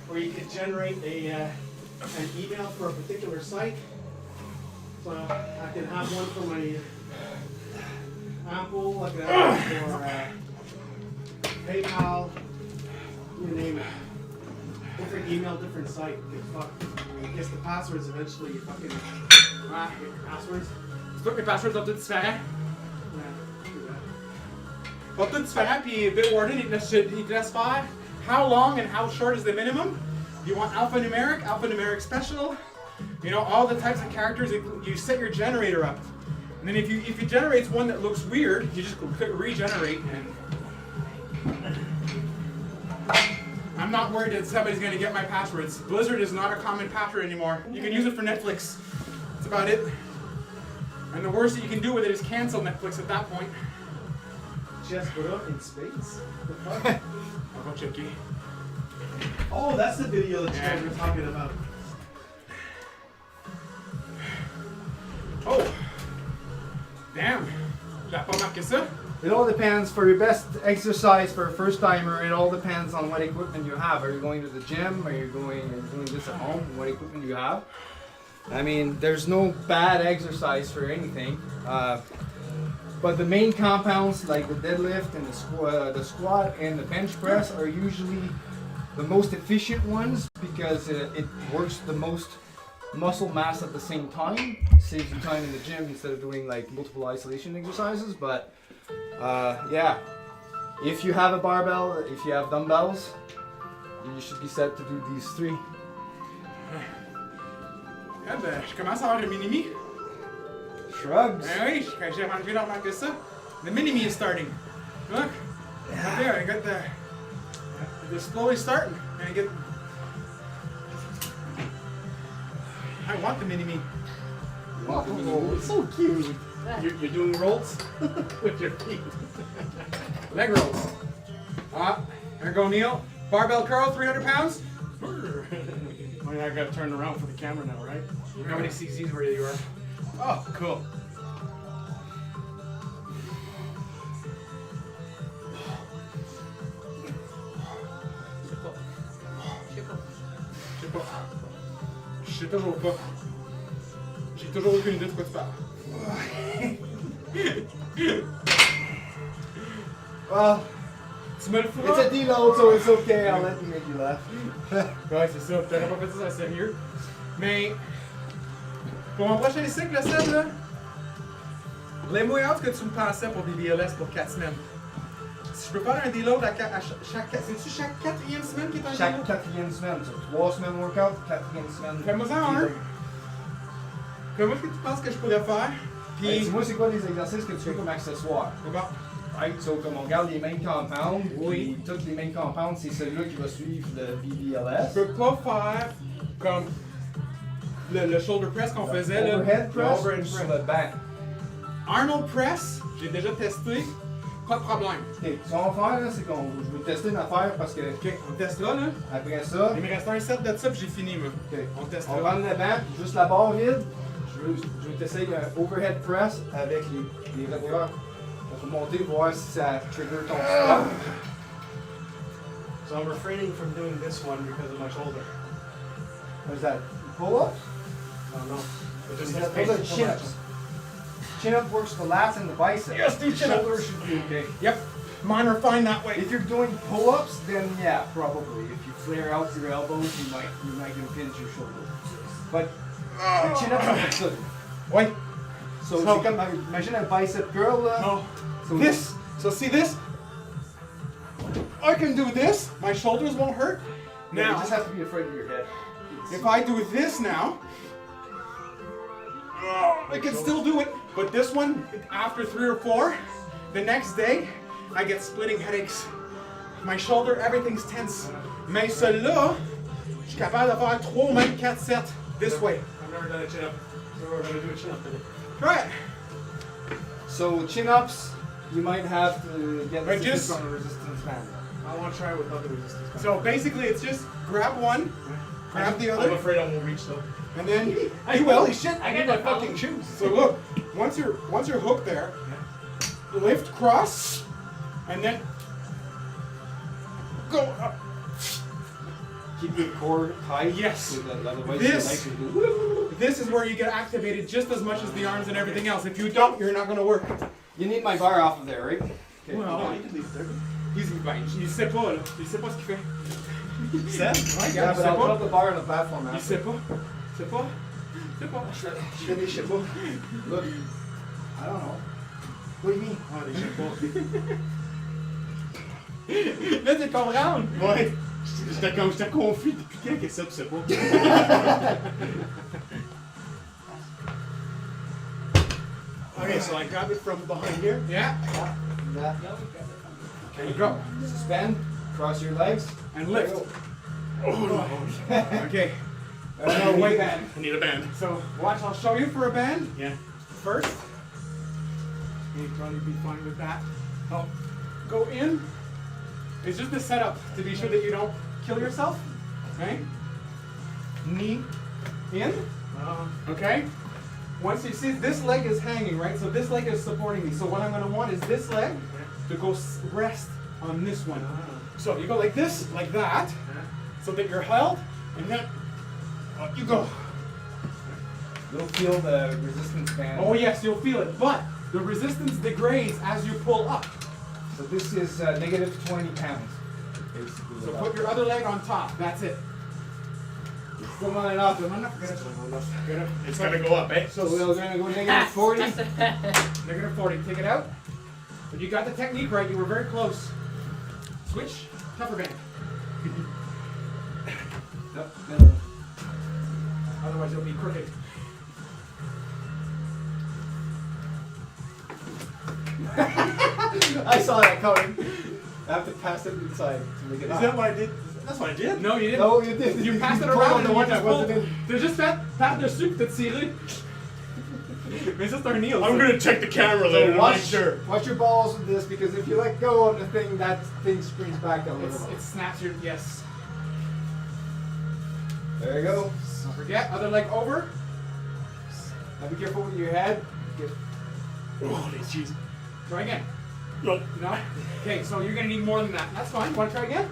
where you can generate an email for a particular site. So I can have one for my Apple, I can have one for PayPal, you name it. Different email, different site. I guess the passwords eventually you fucking get your passwords. C'est toi que mes passwords sont tous différents. Yeah, do that. Sont tous différents, puis Bitwarden, il te laisse faire how long and how short is the minimum. You want alphanumeric special, you know, all the types of characters. You set your generator up. And then if it generates one that looks weird, you just click regenerate. And I'm not worried that somebody's going to get my passwords. Blizzard is not a common password anymore. You can use it for Netflix. That's about it. And the worst that you can do with it is cancel Netflix at that point. Just put up in space. I'll go check it. Oh, that's the video that you guys were talking about. Oh! Damn! J'avais pas marqué ça. It all depends for your best exercise for a first timer. It all depends on what equipment you have. Are you going to the gym? Are you doing this at home? What equipment you have? I mean, there's no bad exercise for anything. But the main compounds like the deadlift and the squat and the bench press are usually the most efficient ones because it works the most muscle mass at the same time. Saves you time in the gym instead of doing like multiple isolation exercises. But yeah, if you have a barbell, if you have dumbbells, you should be set to do these 3. Ah ben, je commence à avoir le mini-me. Shrugs. Ben oui, j'ai remarqué ça. The mini-me is starting. Look. Right there, I got the slowly starting. And I get. I want the mini-me. Oh, it's so cute. You're doing rolls with your feet. Leg rolls. There go Neil. Barbell curl, 300 pounds. I mean, I gotta turn around for the camera now, right? How many cc's were you are? Oh, cool. Je sais toujours pas. J'ai toujours aucune idée de quoi tu parles. Well, Tu me le it's feras? a deload, so it's okay. I'll let you make you laugh. Ouais, c'est ça. T'aurais pas fait ça sérieux. Mais, pour mon prochain cycle, là, Seb, là, lay-moi out ce que tu me pensais pour des BLS pour 4 semaines. Si je peux faire un deload chaque c'est-tu chaque 4e semaine qui est un Chaque deload? 4e semaine, so 3 semaines workout, 4e semaine. Fais-moi ça en un. Fais-moi ce que tu penses que je pourrais faire. Hey, Puis, dis-moi, c'est quoi les exercices que tu fais comme accessoires? c'est bon. Right, so comme on regarde les main compounds, Oui. tous les main compounds, c'est celui-là qui va suivre le BBLS. Je peux pas faire comme le shoulder press qu'on faisait là. Overhead Le press, overhead sur press. le banc. Arnold press, j'ai déjà testé. Pas de problème. Ok, ce qu'on va faire, là, c'est qu'on je vais tester une affaire parce que Ok, on testera là. après ça, Il me reste un set de ça puis j'ai fini moi. ok, On on va testera. prendre le banc, juste la barre vide. Je vais t'essayer un overhead press avec les revoyeurs. On va monter, voir si ça trigger ton squat. So I'm refraining from doing this one because of my shoulder. What is that? Pull-ups? I don't know. It just Those says are basic chin-ups. Chin-up works the lats and the bicep. Yes, do The chin-ups. shoulder should be okay. Yep. Mine are fine that way. If you're doing pull-ups, then yeah, probably. If you flare out your elbows, you might impinge your shoulder. But the chin-ups are good. Ouais. So, So- c'est comme, imagine un bicep curl là. No. So This. So see this? I can do this. My shoulders won't hurt. You Now, just have to be afraid of your head. if I do this now, I can still do it. But this one, after 3 or 4, the next day, I get splitting headaches. My shoulder, everything's tense. Mais celui-là, je suis capable de faire 3 ou même 4 sets this way. I've never done a chin up. So we're gonna do a chin up today. Try it. So chin-ups, you might have to get But resistance just- from a resistance band. I want to try it without the resistance. So basically, it's just grab one, grab the I'm other, afraid I won't reach though. and then you will. Holy shit! I I need got my the fucking shoes. So look, once you're hooked there, lift cross, and then go up. Keep your core tight. Yes. So that otherwise This- your legs will do. This is where you get activated just as much as the arms and everything else. If you don't, you're not gonna work. You need my bar off of there, right? Okay. Well, You can leave it there. il sait pas là, il sait pas ce qu'il fait. Seb? Ouais, Yeah, regarde, but il I'll sait drop pas. the bar on the platform Il after. sait pas. Il sait pas. Il sait pas. Je fais des je sais pas. Look, I don't know. What do you mean? Ah, des chapeaux. Là, tu comprends? Ouais. J'étais confus depuis quand que Seb sait pas. Okay, so I grab it from behind here. Yeah. That. There you go. Suspend, cross your legs, And lift. Oh, Okay. no, wait. band. I need a band. So watch, I'll show you for a band. Yeah. First, you'd probably be fine with that. I'll go in. It's just a setup to be sure that you don't kill yourself. Okay? Knee in. Okay? Once you see this leg is hanging, right? So this leg is supporting me. So what I'm gonna want is this leg to go rest on this one. So you go like this, like that, so that you're held, and then up you go. You'll feel the resistance band. Oh yes, you'll feel it, but the resistance degrades as you pull up. So this is negative 20 pounds, basically. So put your other leg on top. That's it. Still not enough. It's gotta go up, eh? So we're gonna go negative 40. Negative 40. Take it out. But you got the technique right. You were very close. Switch. Tougher band. Nope, middle. Otherwise you'll be crooked. I saw that coming. I have to pass it inside to make it Is up. that what I did? That's what I did? No, you didn't. No, you didn't. You passed it pulled around on the and one you that just wasn't pulled. in. There's just par dessus que t'as tiré. Mais ça c'est un kneel. I'm gonna check the camera later to make sure. Watch your balls with this because if you let go of the thing, that thing springs back a little. It snaps your, yes. There you go. Don't forget, other leg over. Now be careful with your head. Holy jeez. Try again. Nope. No? Okay, so you're gonna need more than that. That's fine. Wanna try again?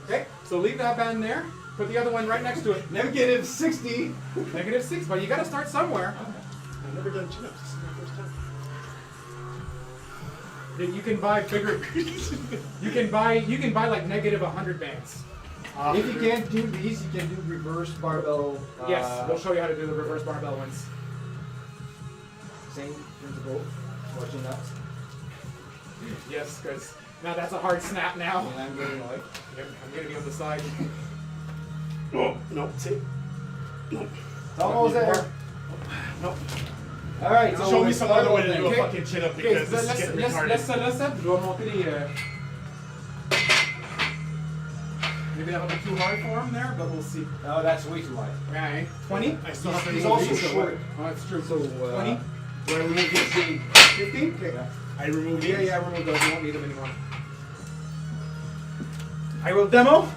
Okay, so leave that band there. Put the other one right next to it. Negative 60. Negative 6, but you gotta start somewhere. I've never done chin-ups. This is my first time. That you can buy bigger. you can buy like negative 100 bands. If you can't do these, you can do reverse barbell. Yes, we'll show you how to do the reverse barbell ones. Same principle. Watching that. Yes, because now that's a hard snap now. And I'm going like. I'm gonna be on the side. Oh, no, see? It's almost there. Nope. All right. So show me some other way to do a Okay. fucking chin-up Okay, because this is getting laisse retarded. ça là, Seb. Je dois monter les. Maybe that'll be too hard for him there, but we'll see. No, that's way too high. Right. 20? I still have to He's remove also these. short. Oh, that's true. So, 20? Do I remove this? 15? Okay. Yeah. I removed these. Yeah, remove those. You won't need them anymore. I will demo,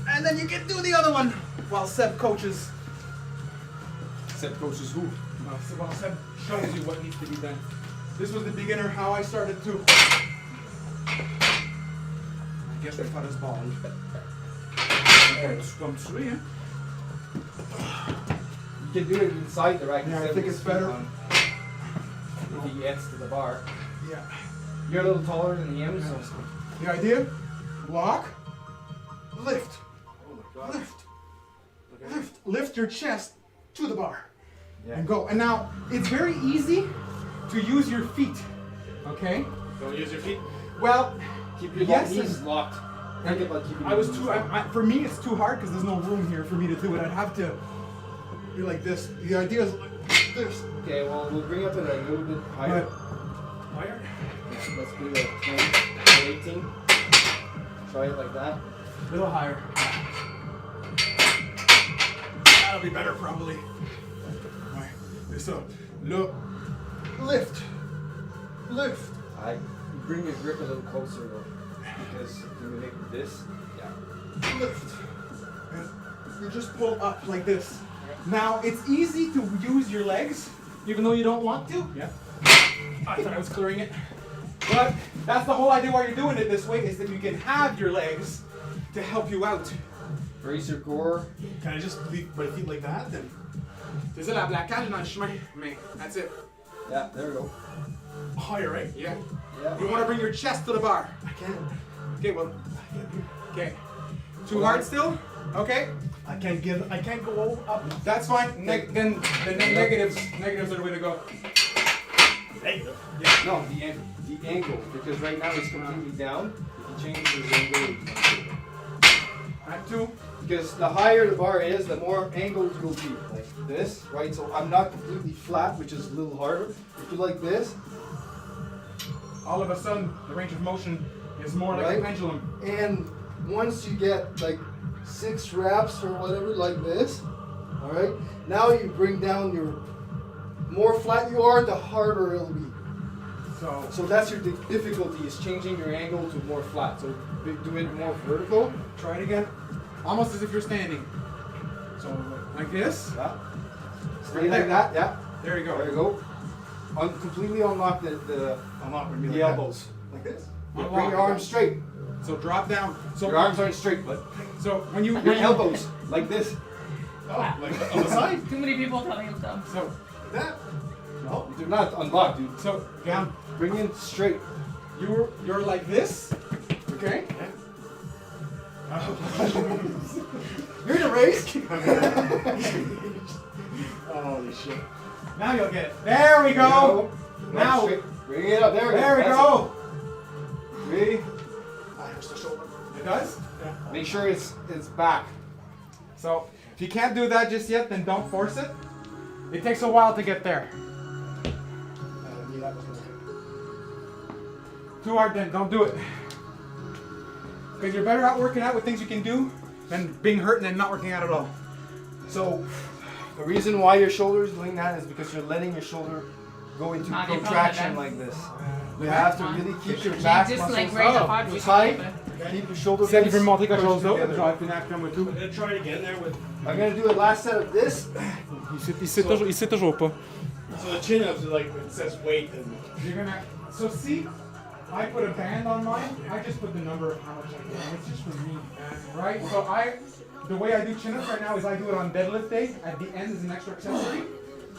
and then you can do the other one while Seb coaches. Seb coaches who? While Seb shows you what needs to be done. This was the beginner how I started too. I guess I cut his ball. Comme tu veux, hein? You can do it inside the rack. Yeah, I instead think of it's the better. on. If he gets to the bar. Yeah. You're a little taller than him, so. The idea? Lock, lift, lift, lift. Lift your chest to the bar. Yeah. And go. And now, it's very easy to use your feet. Okay? Don't use your feet. Well, Keep your yes, knees and- locked. Think about keeping I your was knees too. locked. For me, it's too hard because there's no room here for me to do it. I'd have to be like this. The idea is like this. Okay, well, we'll bring up it a little bit higher. But higher. Let's do like 20, 18. Try it like that. A little higher. That'll be better probably. Right. So look, lift, lift. I bring your grip a little closer though, because when you make this, yeah. Lift. And you just pull up like this. Now it's easy to use your legs, even though you don't want to. Yeah. I thought I was clearing it. But that's the whole idea why you're doing it this way, is that you can have your legs to help you out. Raise your core. Can I just leave my feet like that then? C'est ça la blacage dans le chemin. Mais that's it. Yeah, there we go. Higher, right? Yeah. Yeah. You want to bring your chest to the bar. I can't. Okay, well. Okay. Too hard still? Okay. I can't go up. That's fine. Then negatives are the way to go. Hey. No, the angle, because right now it's completely down. If you change the angle, At 2. because the higher the bar is, the more angles will be. Like this, right? So I'm not completely flat, which is a little harder. If you like this, All of a sudden, the range of motion is more like a Right. pendulum. and once you get like 6 reps or whatever, like this, all right. Now you bring down your more flat you are, the harder it'll be. So that's your difficulty, is changing your angle to more flat. So do it more vertical. Try it again. Almost as if you're standing. So like this. Yeah. Stay like that. Yeah. There you go. There you go. Completely unlock the I'm not gonna be the like elbows. Like this. Yeah, bring your arms straight. So drop down. So Your arms aren't straight, but So when you your elbows like this. Oh, like on the side. Too many people telling him stuff. So Like that. No. Do not unlock, dude. so down. Bring in straight. You're like this. Okay. You're in a race. Holy shit. Now you'll get it. There we go. Now- Straight. Bring it up. There we go. There we That's go. it. Ready? I hurts the shoulder. It does. Make sure it's back. So if you can't do that just yet, then don't force it. It takes a while to get there. Yeah, that was gonna Too hard, then don't do it. Because you're better out working out with things you can do than being hurt and then not working out at all. So the reason why your shoulder is doing that is because you're letting your shoulder go into Ah, they contraction probably like this. You have to really keep your J'ai back juste muscles like raise the up, heart rate. tight. Keep your shoulder Si elle blades veut monter quelque pushed chose d'autre, together. j'aurais fini après moi tout. I'm gonna try it again there with. I'm gonna do a last set of this. Il sait toujours pas. So the chin ups are like it says weight and. You're gonna. So see, I put a band on mine. I just put the number of how much I can. It's just for me, right? So the way I do chin-ups right now is I do it on deadlift day. At the end is an extra accessory.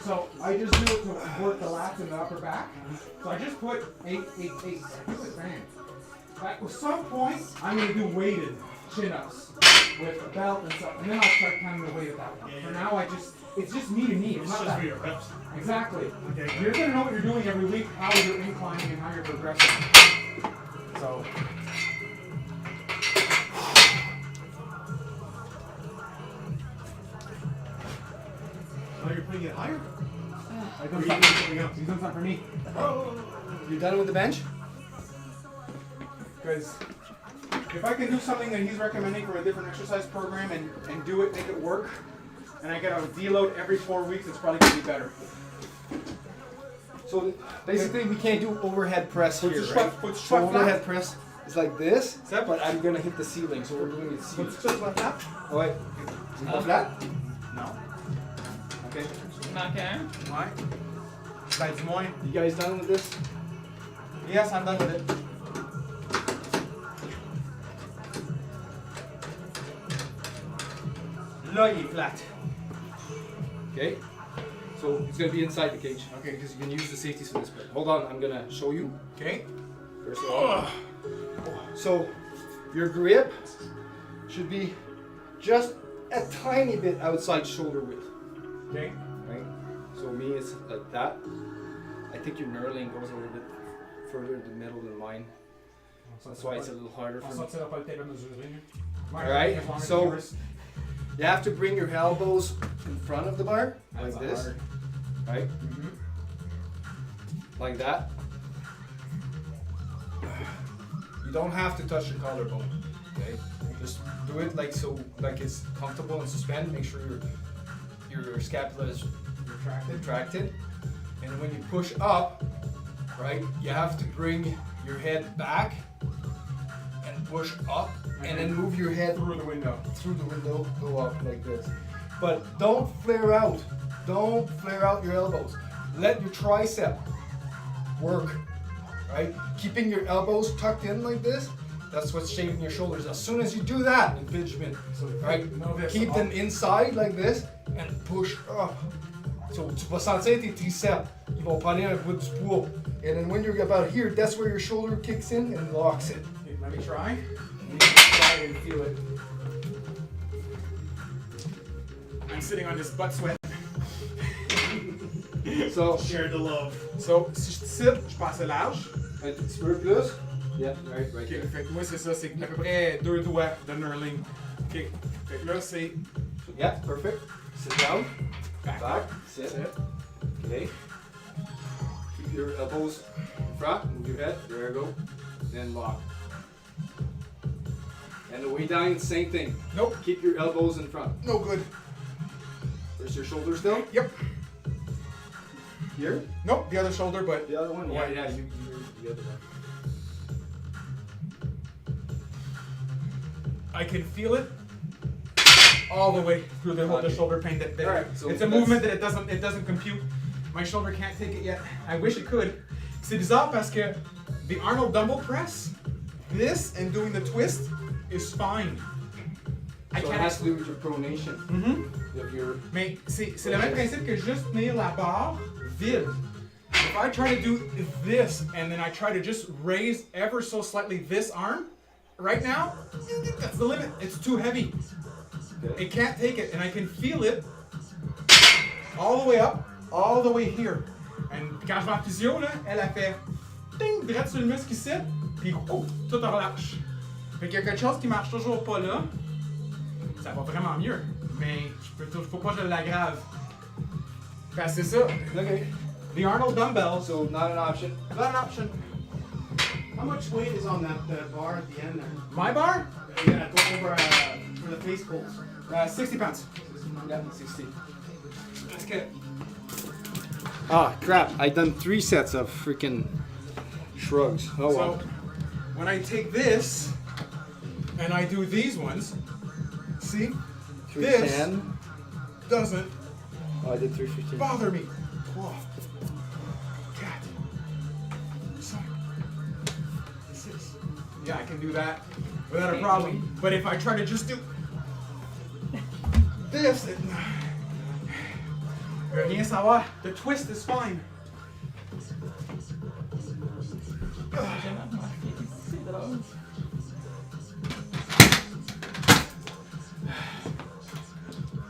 So I just do it to work the lats and the upper back. So I just put 8, 8, 8. I put a band. At some point, I'm gonna do weighted chin-ups with a belt and stuff, and then I'll start counting the weight of that one. For now, it's just me to me. It's It's not just that. for your reps. Exactly. Okay. You're gonna know what you're doing every week, how you're inclining and how you're progressing. So. Oh, you're putting it higher? I done something else. He's done something for me. You done with the bench? Because if I can do something that he's recommending from a different exercise program and do it, make it work, and I get a deload every 4 weeks, it's probably gonna be better. So basically, we can't do overhead press Put here, your right? squat- put your So squat flat. overhead press is like this, Yep. but I'm gonna hit the ceiling, so we're doing it ceiling. What's just like that? Oh wait, is it flat? No. Okay. Okay. Why? Besides moi. You guys done with this? Yes, I'm done with it. Là, il est flat. Okay. So it's gonna be inside the cage. Okay, because you can use the safeties for this. But hold on, I'm gonna show you. Okay. First of all. So your grip should be just a tiny bit outside shoulder width. Okay. Right? So me, it's like that. I think your knurling goes a little bit further in the middle than mine. That's why it's a little harder On for me. sortira pas le tape à mesurer. Alright, so you have to bring your elbows in front of the bar, like this, right? Like that. You don't have to touch your collarbone, okay? Just do it like so, like it's comfortable and suspend. Make sure your scapula is retracted. And when you push up, right, you have to bring your head back and push up, and then move your head through the window. Go up like this. But don't flare out. Don't flare out your elbows. Let your tricep work, right? Keeping your elbows tucked in like this, that's what's shaping your shoulders. As soon as you do that, impingement, right? Keep them inside like this and push up. So tu vas sentir tes triceps. Ils vont prendre un bout du poids. And then when you're about here, that's where your shoulder kicks in and locks it. Okay, let me try. You try and feel it. I'm sitting on this butt sweat. So, Share the love. So, si je tire, je passe large. un petit peu plus. Yeah, right Ok, there. fait que moi c'est ça, c'est à peu près 2 doigts de knurling. Ok, fait que là c'est Yeah, perfect. Sit down. back. Back. Sit. Sit. Okay. Keep your elbows in front. Move your head. There you go. Then lock. And the way down, same thing. Nope, Keep your elbows in front. no good. There's your shoulder still. Yep. Here. Nope, the other shoulder, but The other one. Yeah, Right. yeah. You the other one. I can feel it all the way through the whole the Okay. shoulder pain. That Alright, so it's a that's- movement that it doesn't compute. My shoulder can't take it yet. I wish it could. C'est bizarre parce que the Arnold dumbbell press, this and doing the twist is fine. I So it can't. has to do with your pronation of your. Mais c'est le même principe que juste tenir la barre vide. If I try to do this and then I try to just raise ever so slightly this arm, right now, that's the limit. It's too heavy. Okay. It can't take it, and I can feel it all the way up, all the way here. And quand je vais en physio, là, elle a fait ding, direct sur le muscle ici, puis oh, tout relâche. Fait qu'il y a quelque chose qui marche toujours pas là. Ça va vraiment mieux, mais faut pas que je l'aggrave. Ben c'est ça. Okay. The Arnold dumbbell, So not an option. not an option. How much weight is on that bar at the end there? My bar, Yeah, go over for the face pulls. 60 pounds. Yeah, 60. Let's get. Ah, crap. I done 3 sets of freaking shrugs. Oh So well. when I take this and I do these ones, see, this 310. doesn't Oh, I did 315. bother me. Whoa. God. Son. This is. Yeah, I can do that without a problem. But if I try to just do this, it, rien ça va. The twist is fine. J'ai jamais remarqué. C'est drôle.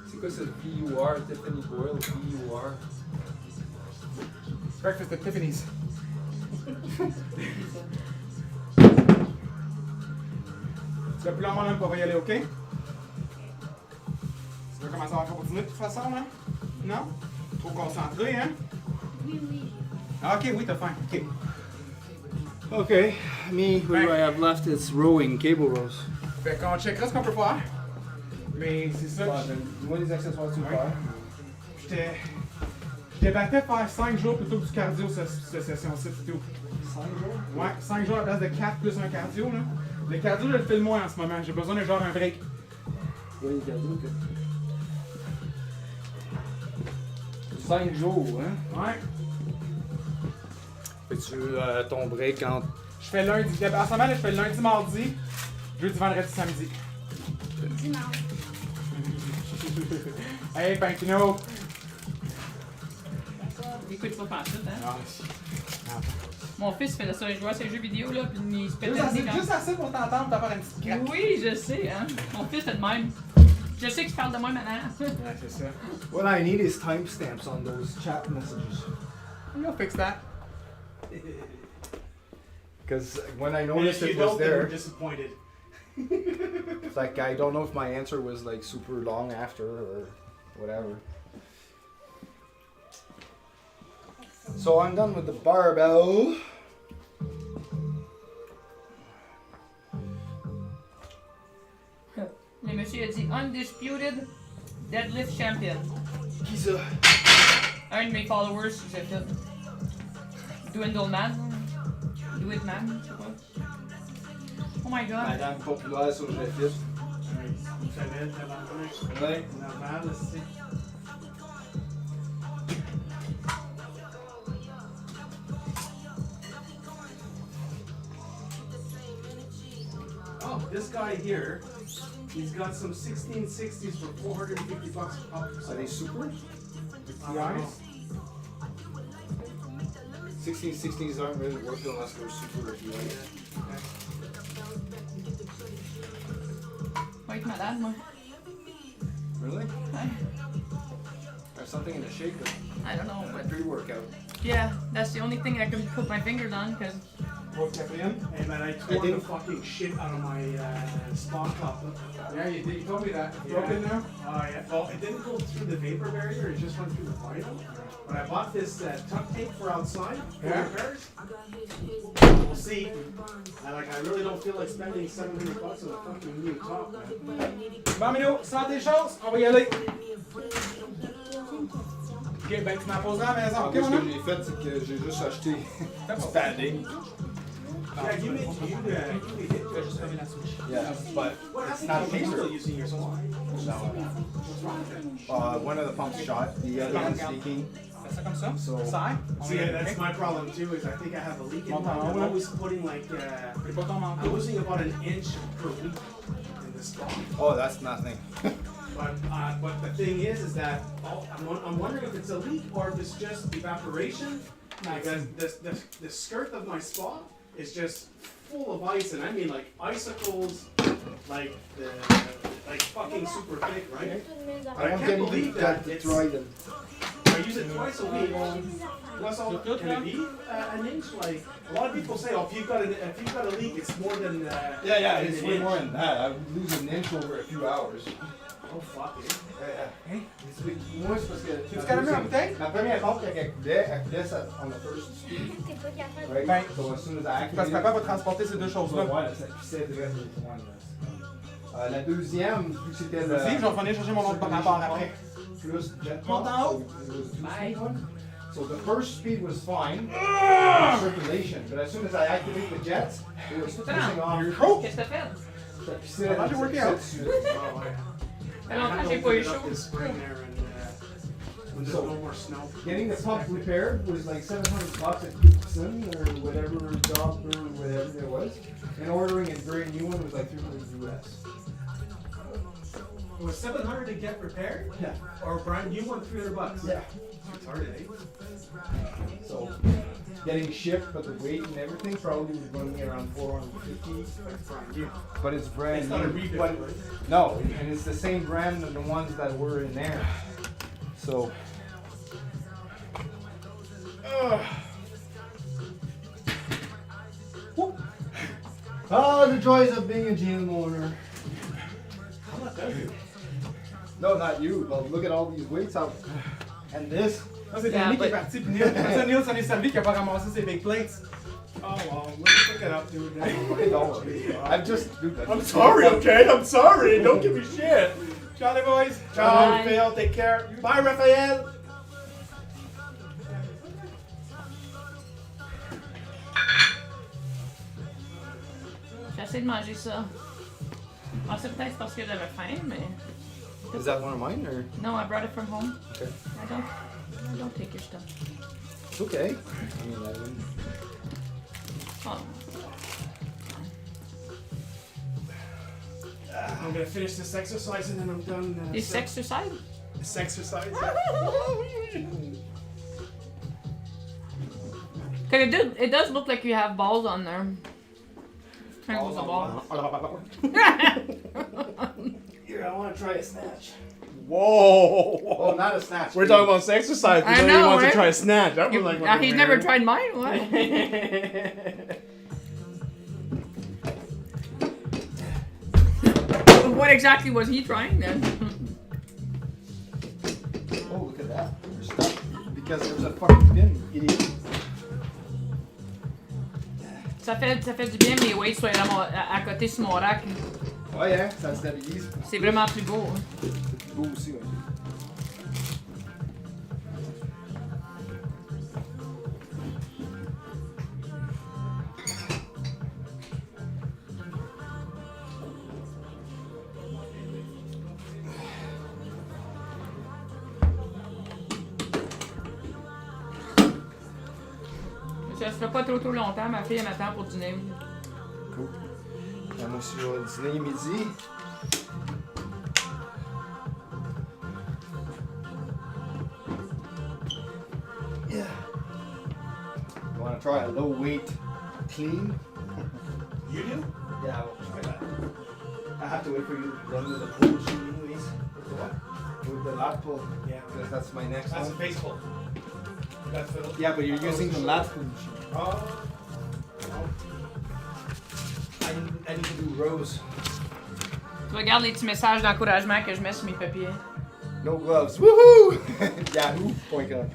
C'est quoi ce PUR, Tiffany Boyle, PUR? Breakfast at Tiffany's. Tu vas plus lentement même, on va y aller, ok? Tu veux commencer à continuer de toute façon, hein? Non? Trop concentré, hein? Ah, ok, oui, t'as faim. Ok. Okay, me, what do I have left? It's rowing, cable rows. Fait qu'on checkera ce qu'on peut faire. Mais c'est ça que Moi, les accessoires, tu Ouais. je débattais faire 5 jours plutôt que du cardio cette session-ci plutôt. 5 jours? Ouais, 5 jours à la place de 4 plus un cardio, là. Le cardio, je le fais le moins en ce moment. J'ai besoin de genre un break. Oui, il y a 5 jours, hein? Ouais. Fais-tu ton break entre. Je fais lundi. En ce moment, là, je fais lundi, mardi, jeudi, vendredi, samedi. Dimanche. Hey, Pankino! Écoute pas pantoute, hein. Ah, Mon fils fait ça, il joue à ses jeux vidéo, là, puis il se pète juste, le assez, nez quand... juste assez pour t'entendre d'avoir une petite craque. Oui, je sais, hein. Mon fils fait de même. Je sais qu'il parle de moi maintenant. Ouais, c'est ça. What I need is timestamps on those chat messages. You'll fix that. Because when I And noticed if you it was don't, then we're there, disappointed. it's like I don't know if my answer was like super long after or whatever. So I'm done with the barbell. Le monsieur a dit undisputed deadlift champion. Qui ça? Un de mes followers, j'ai fait Dwindle Man. Do it man, je sais pas. Oh my god. Madame populaire sur le fit. Il fallait tabarnak. Ouais. Normal, c'est. Oh, this guy here, he's got some 1660s for $450 up. Are they super? I don't know. 1660s aren't really worth it unless they're super if you like it. Va être malade, moi. Really? I, There's something in the shaker. I don't know, but Pre-workout. yeah, that's the only thing I can put my fingers on, because What kept in? Hey man, I tore the fucking shit out of my spawn cup. Yeah, you did. You told me that. Yeah. Broken now? Oh yeah. Well, it didn't go through the vapor barrier. It just went through the vinyl. But I bought this tuck tape for outside for Yeah. repairs. We'll see. I really don't feel like spending $700 on a fucking new top, man. Bon, Minou, sens tes choses, on va y aller. Ok, ben tu m'as posé à la maison, ok, Moi, mon ce que homme? j'ai fait, c'est que j'ai juste acheté du padding. Yeah, you did Juste fermer la switch. Yeah, but What it's happened not to you? You're paper. still using your spawn. What's wrong with it? One of the pumps shot, the other one's leaking. Fais ça comme ça. So- Side. See, yeah, that's my problem too. Is I think I have a leak in mine. I'm always putting like Fais pas ton I'm manteau. losing about an inch per week in the spawn. Oh, that's nothing. But the thing is that I'm wondering if it's a leak or if it's just evaporation. Because the skirt of my spot is just full of ice, and I mean like icicles, like fucking super thick, right? I don't can't get believe it that to it's- try them. I use it twice a week. Plus, can it be an inch? Like a lot of people say, oh, if you've got a leak, it's more than Yeah, than it's an way inch. more than that. I would lose an inch over a few hours. Oh fuck it. Hey, Moi, c'est parce que tu veux calmer la bouteille? la première pompe, quand elle coulait on the first speed. T'es pas capable. Right? Ben, So as soon as I Parce que activated papa va transporter ces deux choses-là. Ouais, ça pissait direct sur le point, là. La deuxième, vu que c'était le... Si, je vais revenir chercher mon autre rapport après. Plus jet Monte en haut. so it was a Bye. two-speed one. So the first speed was fine, circulation, but as soon as I activate the jets, it was pissing off. qu'est-ce que t'as fait? Ça pissait, Comment j'ai worké out? dessus. Oh, ouais. Ça fait longtemps que I j'ai had pas to eu open it up chaud. this spring there and when there's So, no more snow. Getting the pump repaired was like $700 at Gibson or whatever job or whatever it was, and ordering a brand new one was like $300 US. It was $700 to get repaired, Yeah. or brand new one $300. Yeah. Retarded, eh? So getting shipped, but the weight and everything probably was running me around $450. Brand new. But it's brand It's not a new. rebuild, But right? no, and it's the same brand of the ones that were in there. So. Whoop. Ah, the joys of being a gym owner. How much does it? No, not you, but look at all these weights out. And this. Ça, c'est Yeah, Danny qui est but- parti, puis Neil, ça, Neil s'en est servi qui a pas ramassé ses big plates. Oh well, let's pick it up, dude. No, I've just. Dude, I'm sorry, okay? I'm sorry. Don't give me shit. Ciao les boys! Ciao, Bye. Phil. Take care. Bye, Raphael. J'ai essayé de manger ça. Ah, c'est peut-être parce que j'avais faim, mais. Is that one of mine or? No, I brought it from home. Okay. I don't take your stuff. It's okay. I mean, I wouldn't. Oh. I'm gonna finish this exercise and then I'm done. This so- exercise? This exercise. Cause it does look like you have balls on there. Trying to lose a ball. Here, I want to try a snatch. Whoa. Oh, not a snatch. We're talking about exercise. I He know, wants right? to try a snatch. That was like He's never tried mine. What? What exactly was he trying then? Oh, look at that. We're stuck. Because there's a fucking pin, idiot. Ça fait du bien que les weights soient à côté sur mon rack. Ouais, hein, ça se stabilise. C'est vraiment plus beau. Hein. C'est beau aussi, ouais. Ça se fait pas trop longtemps, ma fille elle m'attend pour dîner. Cool. Moi aussi, je vais dîner midi. Yeah. You want to try a low weight clean? You do? Yeah, I will try that. I have to wait for you to run with the pull machine anyways. With the what? With the lat pull. Yeah. Because that's my next That's a one. face pull. That's for the... Yeah, but you're using the lat pull machine. Oh. I need to do rows. Tu regardes les petits messages d'encouragement que je mets sur mes papiers. No gloves. Woohoo! Yahoo! Point God.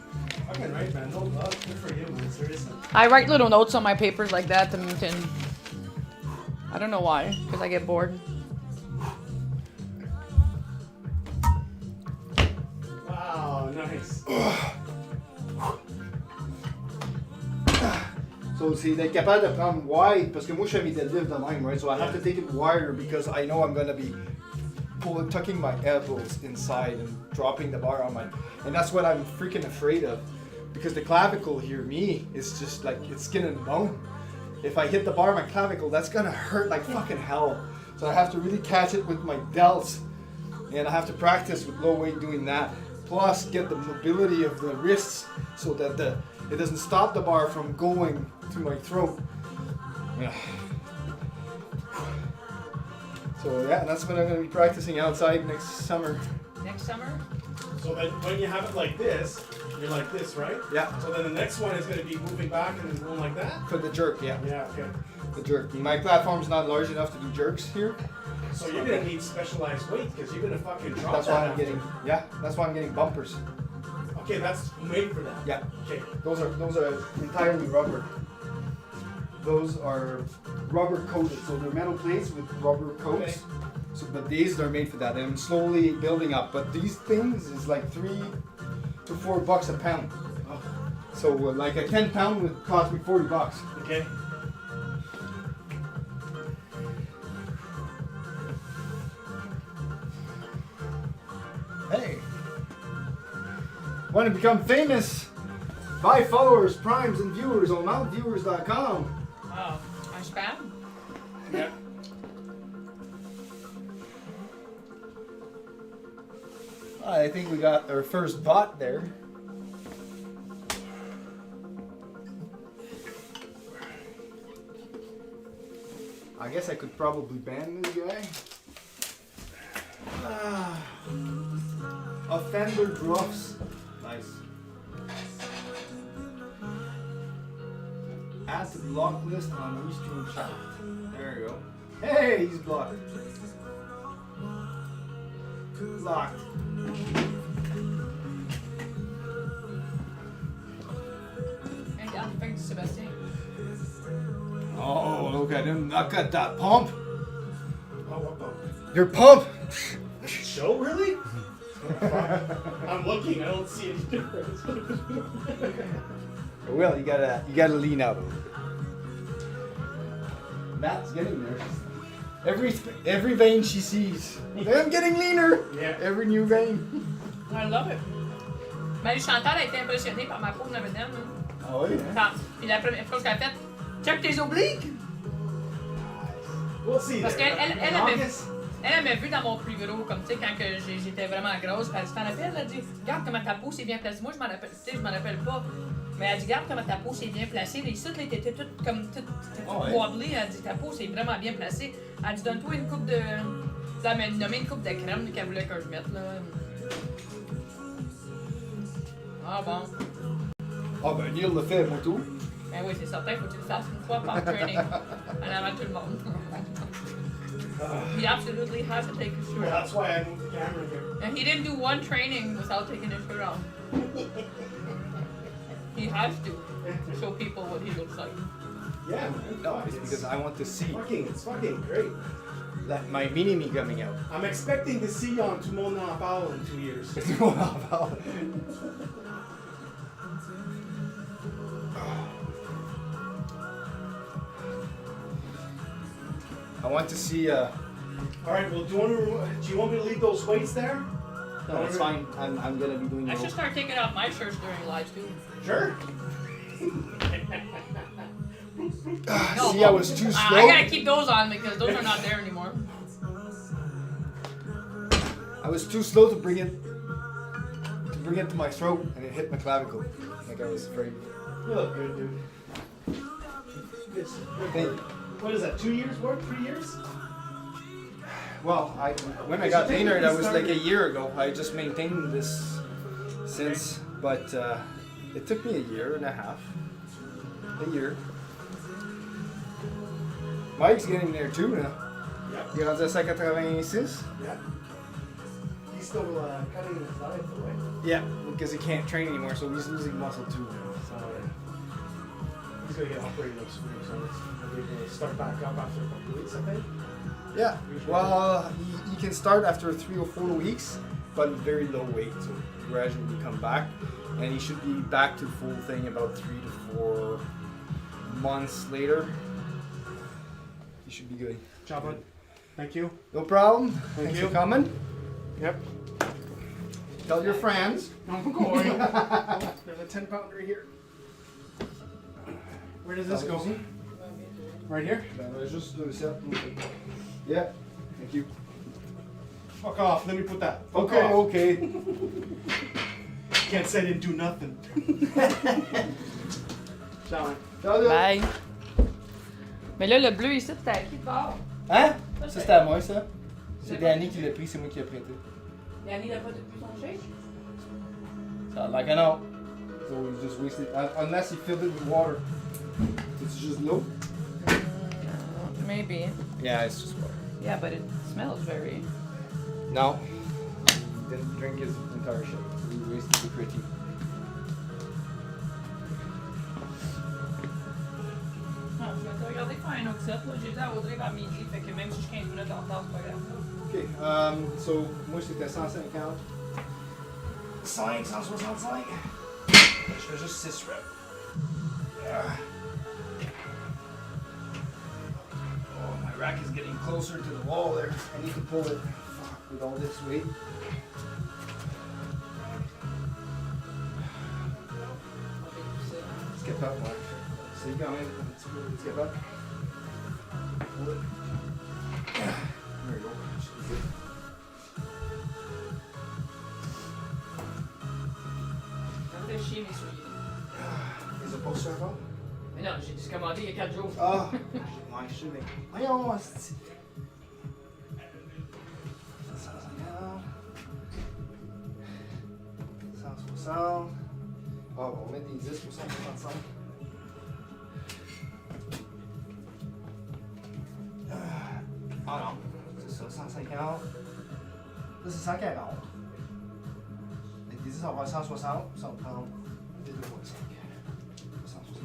Fucking right, man. No love. Good for you, man. Seriously. I write little notes on my papers like that to I don't know why, because I get bored. Wow, nice. So c'est d'être capable de prendre wide parce que moi je fais mes deadlifts de même, right? So I have to take it wider because I know I'm gonna be tucking my elbows inside and dropping the bar on my, and that's what I'm freaking afraid of, because the clavicle here, me, is just like it's skin and bone. If I hit the bar on my clavicle, that's gonna hurt like fucking hell. So I have to really catch it with my delts, and I have to practice with low weight doing that. Plus get the mobility of the wrists so that it doesn't stop the bar from going to my throat. Yeah. So yeah, that's what I'm gonna be practicing outside next summer. Next summer? So then when you have it like this, you're like this, right? Yeah. So then the next one is going to be moving back and then going like that? For the jerk, yeah. Yeah, okay. The jerk. My platform's not large enough to do jerks here. So you're going to need specialized weight because you're going to fucking drop That's that why I'm after. getting, yeah, that's why I'm getting bumpers. Okay, that's made for that. Yeah. Okay. Those are entirely rubber. Those are rubber coated, so they're metal plates with rubber coats. Okay. So, but these are made for that. I'm slowly building up. But these things is like $3 to $4 a pound. Oh, So like a 10-pound would cost me $40. okay. Hey, want to become famous? Buy followers, primes, and viewers on mountviewers.com. Oh, un spam? Yeah. I think we got our first bot there. I guess I could probably ban this guy. Offender Druffs. Nice. Add to block list on Restream chat. There you go. Hey, he's blocked. Locked. Regarde, fait que Sébastien. Oh, look at him. Look at that pump. Oh, what the? Your pump. Show, really? I'm looking, I don't see any difference. Well, you gotta lean out a little bit. Matt's getting there. Every vein she sees. I'm getting leaner. Yeah. Every new vein. I love it. Mais Chantal a été impressionnée par ma peau de bedaine. Ah oui, hein? Quand, puis la première chose qu'elle a faite, check tes obliques! We'll see. Parce there. qu'elle In avait, August? elle m'a vu dans mon plus gros, comme tu sais, quand que j'étais vraiment grosse. Elle dit, t'en rappelles? Elle dit, regarde comment ta peau s'est bien placée. Moi, je m'en rappelle, tu sais, je m'en rappelle pas. Mais elle dit, regarde comment ta peau s'est bien placée. Les sites, là, t'étais toutes comme toutes Oh, ouais. poiblées. Elle dit, ta peau s'est vraiment bien placée. Elle dit, donne-toi une coupe de. Elle m'a nommé une coupe de crème qu'elle voulait que je mette, là. Ah bon. Ah ben Neil le fait, moi tout. Ben oui, c'est certain, faut que tu le fasses une fois par training. En avant tout le monde. He absolutely has to take his shirt Well, off. that's why I moved the camera here. And he didn't do one training without taking his shirt off. He has to show people what he looks like. Yeah, man. No, it's because I want to see It's fucking great. that my mini-me coming out. I'm expecting to see you on Tout le monde en parle in 2 years. I want to see. All right. Well, do you want me to leave those weights there? No, it's fine. I'm gonna be doing. I rope. should start taking off my shirts during live too. Sure. No, See, I was too slow. I gotta keep those on because those are not there anymore. I was too slow to bring it to my throat, and it hit my clavicle. Like I was afraid. You look good, dude. Thank you. What is that? 2 years work? 3 years? Well, when I got painted, that was like a year ago. I just maintained this since, but it took me a year and a half. A year. Mike's getting there too now. Yeah. Il est rendu à 186. Yeah. He's still cutting his diet away. Yeah, because he can't train anymore, so he's losing muscle too. So, He's gonna get operated next week, so he'll start back up after a couple weeks, I think. yeah. Well, he can start after 3 or 4 weeks, but very low weight, so gradually come back, and he should be back to full thing about 3 to 4 months later. He should be good. Job, bud. Thank you. No problem. Thank Thanks you. for coming. Yep. Tell your friends. I'm going. There's a 10-pounder here. Where does this go? Right here? Yeah. Thank you. Fuck off. Let me put that. Fuck Okay. off. Okay. Can't say I didn't do nothing. Ciao. Ciao. Bye. Mais là, le bleu ici, t'as qui de bord? Hein? Ça c'était à moi ça. C'est Danny qui l'a pris, c'est moi qui l'ai prêté. Yannick n'a pas depuis son shake? So like I know. So we just wasted unless he filled it with water. It's just low. Maybe. Yeah, it's just water. Yeah, but it smells very... No. He didn't drink his entire shit. So we wasted the creatine. Ah, je vais te regarder faire un autre set, là. J'ai dit à Audrey vers midi, fait que même si je suis 15 minutes en retard, c'est pas grave. Ok, so moi c'était 150. 5, 165. Je fais juste 6 reps. Oh, my rack is getting closer to the wall there. I need to pull it with all this weight. Let's get up, Mark. So you go in. Let's get up. Pull it. There you go. Should be good. Ça me fait chier mes souliers. Is it post encore? Mais non, j'ai dû commander il y a 4 jours. Ah, my shooting. Voyons, asti. Ça, regarde. 160. Ah, bon, on va mettre des 10 pour 165. Ah non, c'est ça, 150. Là, c'est 140. Les 10, on va à 160, 130. Et 2 fois 5. 165.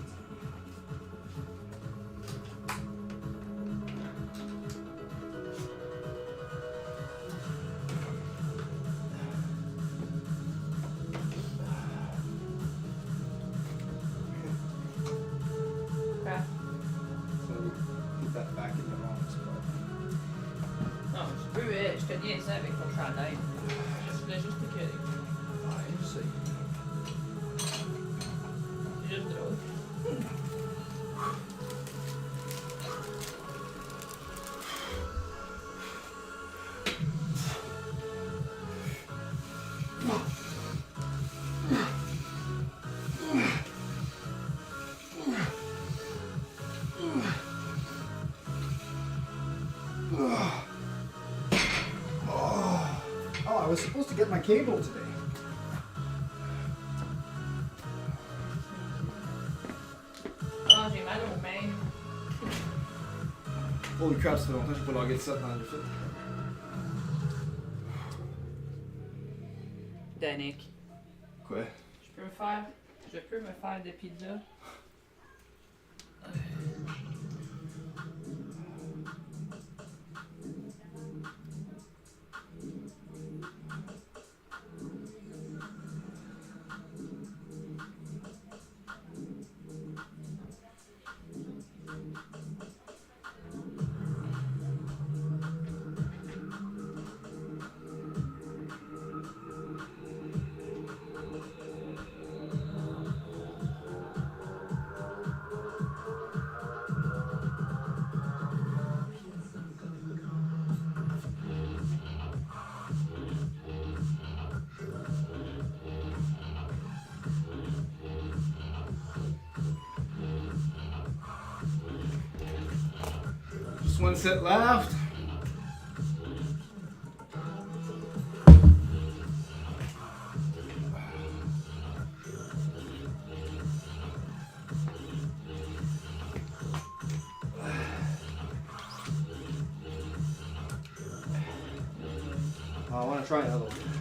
Quoi? So put that back in the wrong spot. Non, je te dis ça avec ton chandail. Je voulais juste te cueillir. Ouais, je sais. C'est juste drôle. Oh, I was supposed to get my cable today. Ah, j'ai mal aux mains. Holy crap, ça fait longtemps que j'ai pas logué de ça dans le film. Danick. Quoi? Je peux me faire des pizzas. Just one set left. I want to try another one.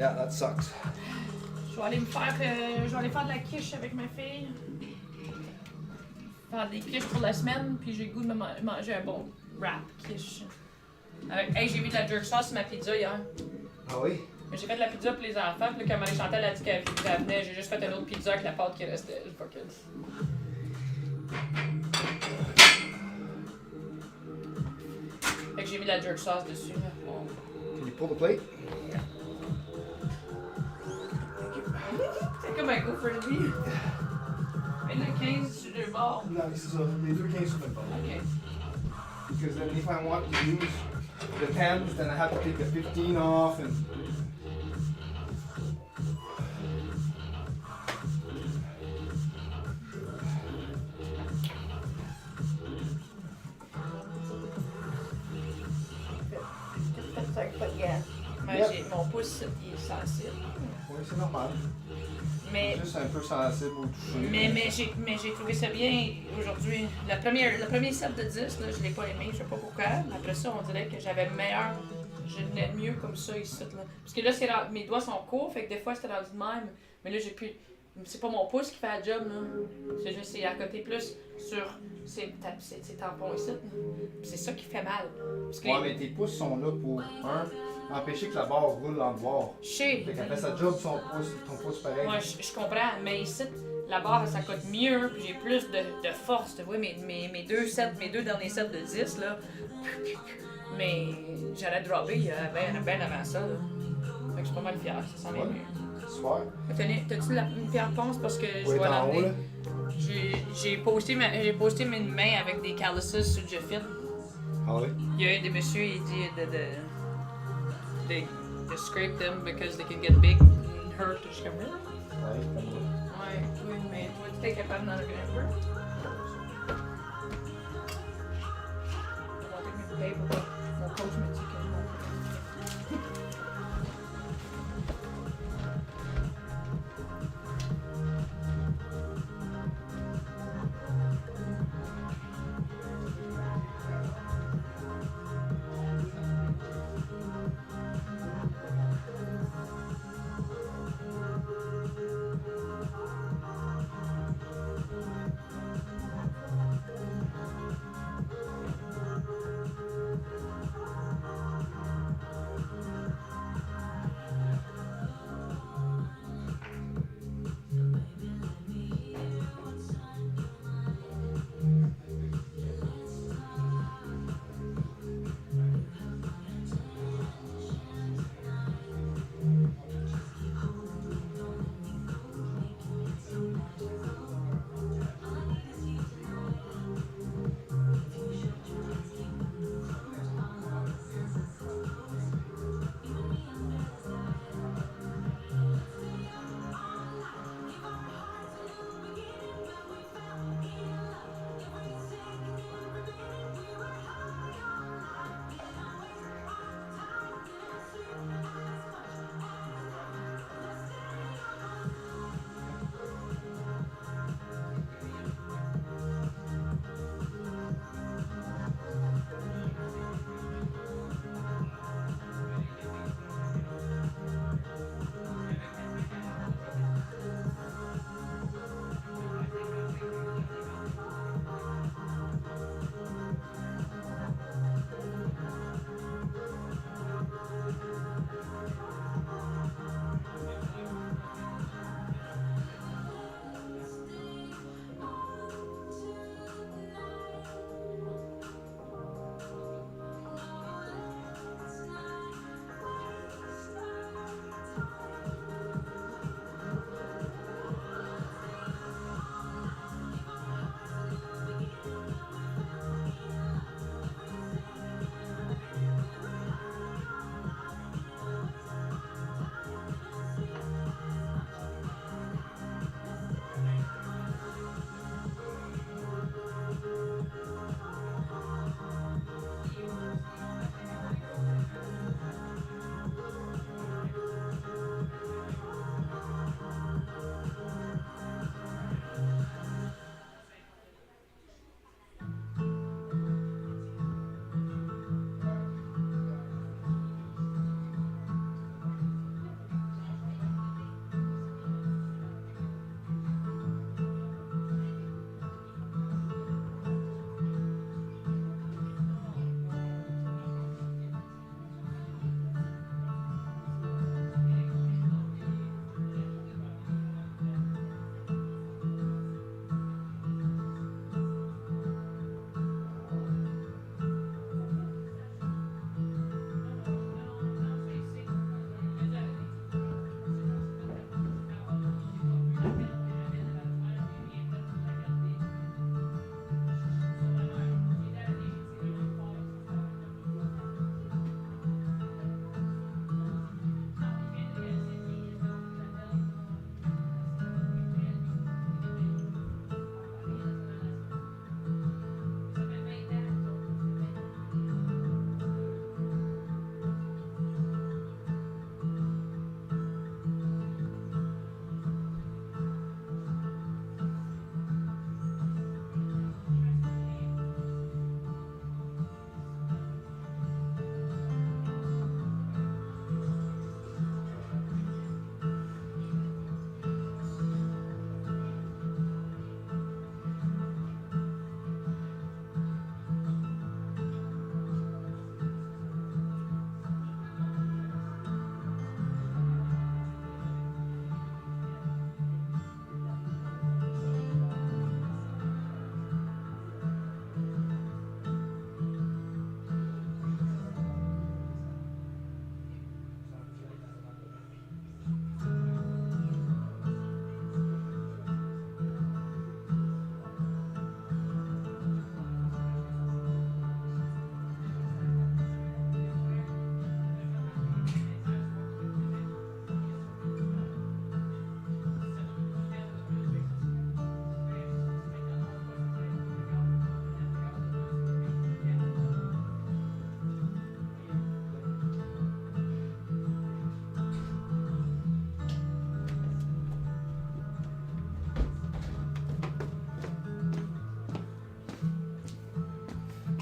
Yeah, that sucks. Je vais aller faire de la quiche avec ma fille. Faire des quiches pour la semaine, puis j'ai le goût de manger un bon wrap quiche. Hey, j'ai mis de la jerk sauce sur ma pizza hier. Ah oui? Mais j'ai fait de la pizza pour les enfants, puis là, quand Marie-Chantal a dit qu'elle venait, j'ai juste fait une autre pizza avec la pâte qui restait. Fuck it. Fait que j'ai mis de la jerk sauce dessus. Là. Bon. Can you pull the plate? C'est comme un go for the beef. Mais le 15 sur deux bords. Non, c'est ça. Les deux 15 sur le bord. Ok. Because then if I want to use the 10s, then I have to take the 15 off and... Mais mon pouce, il est sensible. Oui, c'est normal. Mais, Juste un peu sensible au toucher. mais j'ai trouvé ça bien aujourd'hui. Le premier set de 10, là, je l'ai pas aimé, je sais pas pourquoi. Après ça, on dirait que j'avais meilleur. Je venais mieux comme ça ici. Là. Parce que là, mes doigts sont courts, fait que des fois, c'était rendu de même. Mais là, j'ai plus. C'est pas mon pouce qui fait la job, là. C'est juste c'est à côté plus sur ces tampons ici. Là. Puis c'est ça qui fait mal. Parce que Ouais, mais tes pouces sont là pour, empêcher que la barre roule en dehors. je sais. Fait qu'après sa job, ton pouce pareil. Ouais, je comprends, mais ici, la barre, ça coûte mieux, puis j'ai plus de force. Tu vois, mes deux derniers sets de 10, là, mais j'allais dropper bien avant ça. Là. Fait que je suis pas mal fier, ça sent bien mieux. Super. T'as-tu une pierre ponce parce que je Oui, dois en haut, là. l'amener? J'ai posté mes mains avec des calluses sur JetFit. Ah oui? Il y a un des messieurs, il dit de scrape them because they can get big and hurt. Je suis comme, really? Ouais, comme ça. Ouais, oui, mais toi, tu es capable d'en enlever un peu? On va take mes bouteilles pour mon coach me dit que non.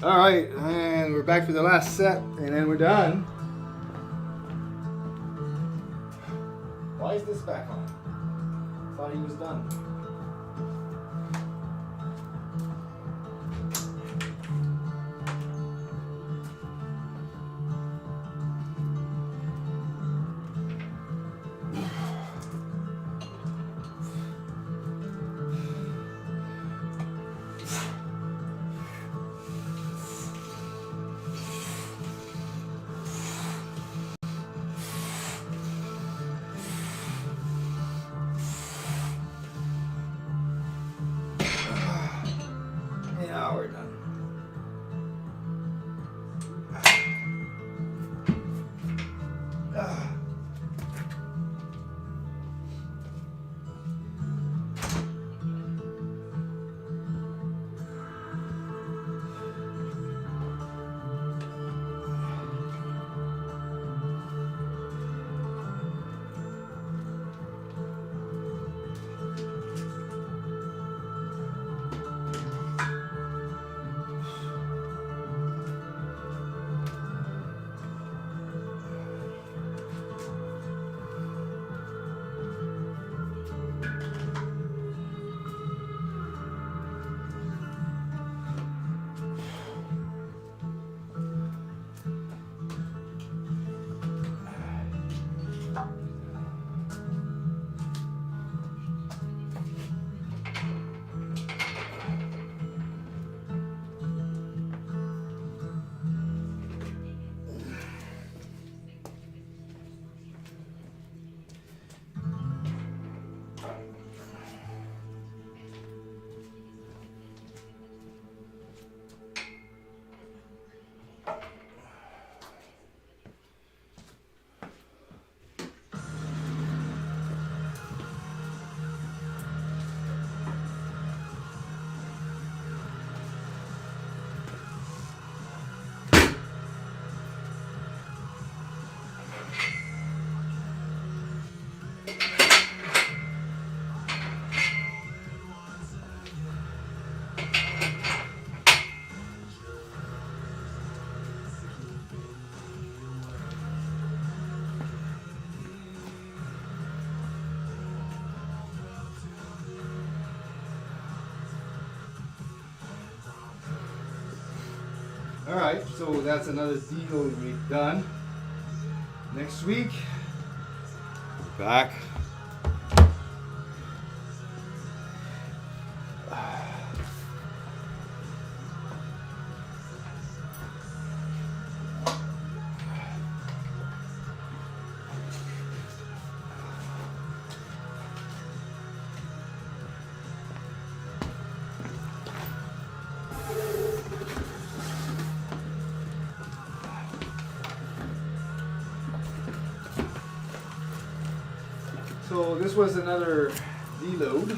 All right, and we're back for the last set, and then we're done. Why is this back on? Thought he was done. Yeah, we're done. Alright, so that's another deload week done. Next week, we're back. So this was another deload.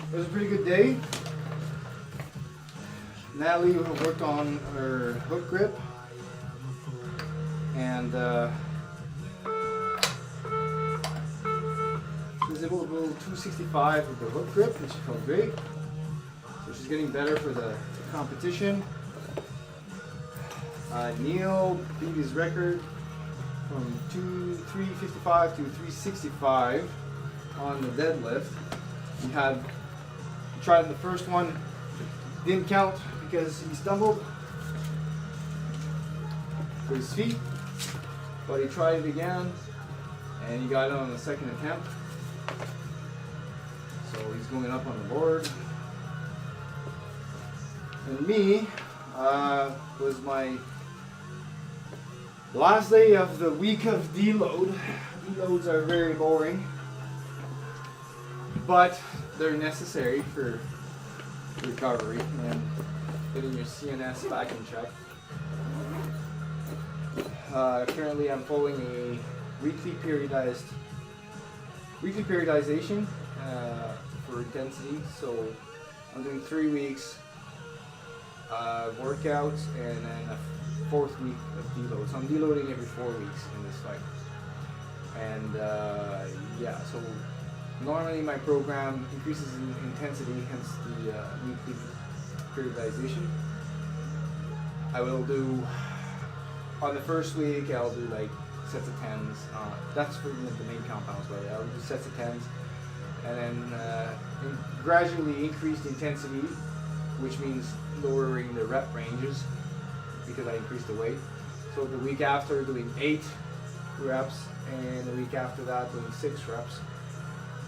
It was a pretty good day. Natalie worked on her hook grip and she was able to go 265 with the hook grip, which felt great. So she's getting better for the competition. Neil beat his record from 355 to 365 on the deadlift. He tried the first one, didn't count because he stumbled with his feet, but he tried it again and he got it on the second attempt. So he's going up on the board. And me was my last day of the week of deload. Deloads are very boring, but they're necessary for recovery and getting your CNS back in check. Currently I'm following a weekly periodization for intensity. So I'm doing 3 weeks workouts and then a 4th week of deload. So I'm deloading every 4 weeks in this fight. And yeah, so normally my program increases in intensity, hence the weekly periodization. I will do, on the first week, I'll do like sets of 10s. That's for the main compounds, but I'll do sets of 10s. And then gradually increased intensity, which means lowering the rep ranges because I increased the weight. So the week after doing 8 reps, and the week after that doing 6 reps.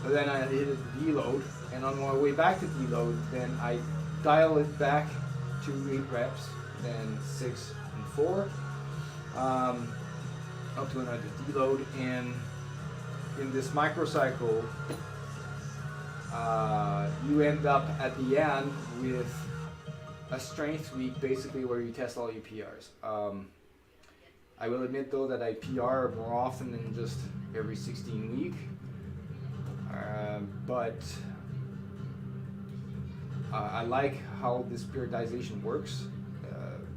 But then I hit a deload, and on my way back to deload, then I dial it back to 8 reps, then 6 and 4, up to another deload. And in this microcycle, you end up at the end with a strength week, basically where you test all your PRs. I will admit though that I PR more often than just every 16 week, but I like how this periodization works,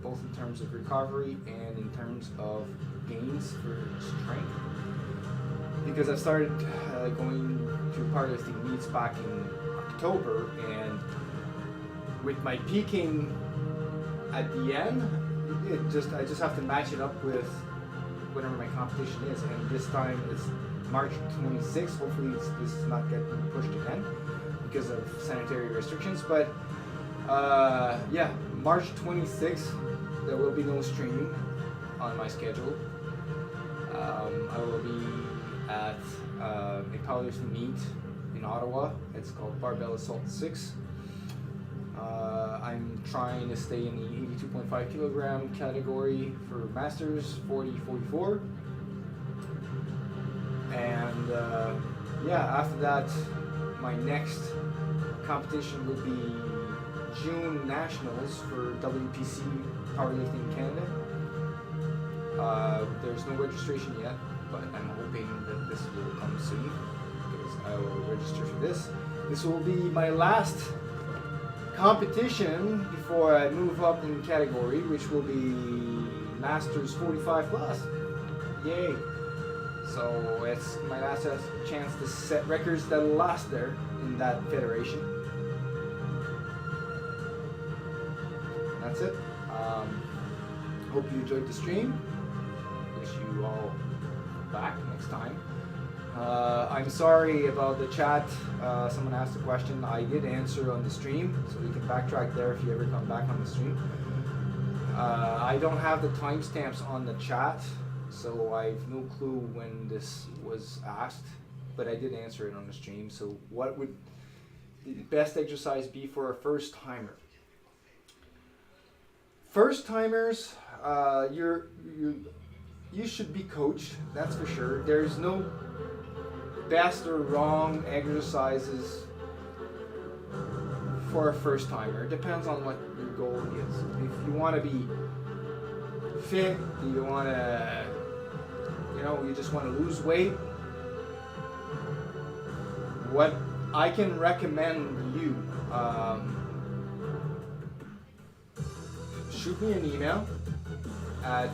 both in terms of recovery and in terms of gains for strength. Because I started going to powerlifting meets back in October, and with my peaking at the end, I just have to match it up with whatever my competition is. And this time it's March 26th. Hopefully this is not getting pushed again because of sanitary restrictions. But yeah, March 26th, there will be no stream on my schedule. I will be at a powerlifting meet in Ottawa. It's called Barbell Assault 6. I'm trying to stay in the 82.5 kilogram category for Masters 40-44. And yeah, after that, my next competition will be June Nationals for WPC Powerlifting Canada. There's no registration yet, but I'm hoping that this will come soon because I will register for this. This will be my last competition before I move up in category, which will be Masters 45 plus. Yay! So it's my last chance to set records that will last there in that federation. That's it. Hope you enjoyed the stream. Wish you all back next time. I'm sorry about the chat. Someone asked a question. I did answer on the stream, so you can backtrack there if you ever come back on the stream. I don't have the timestamps on the chat, so I have no clue when this was asked, but I did answer it on the stream. So what would the best exercise be for a first timer? First timers, you should be coached, that's for sure. There's no best or wrong exercises for a first timer. It depends on what your goal is. If you want to be fit, you want to, you just want to lose weight, what I can recommend you, shoot me an email at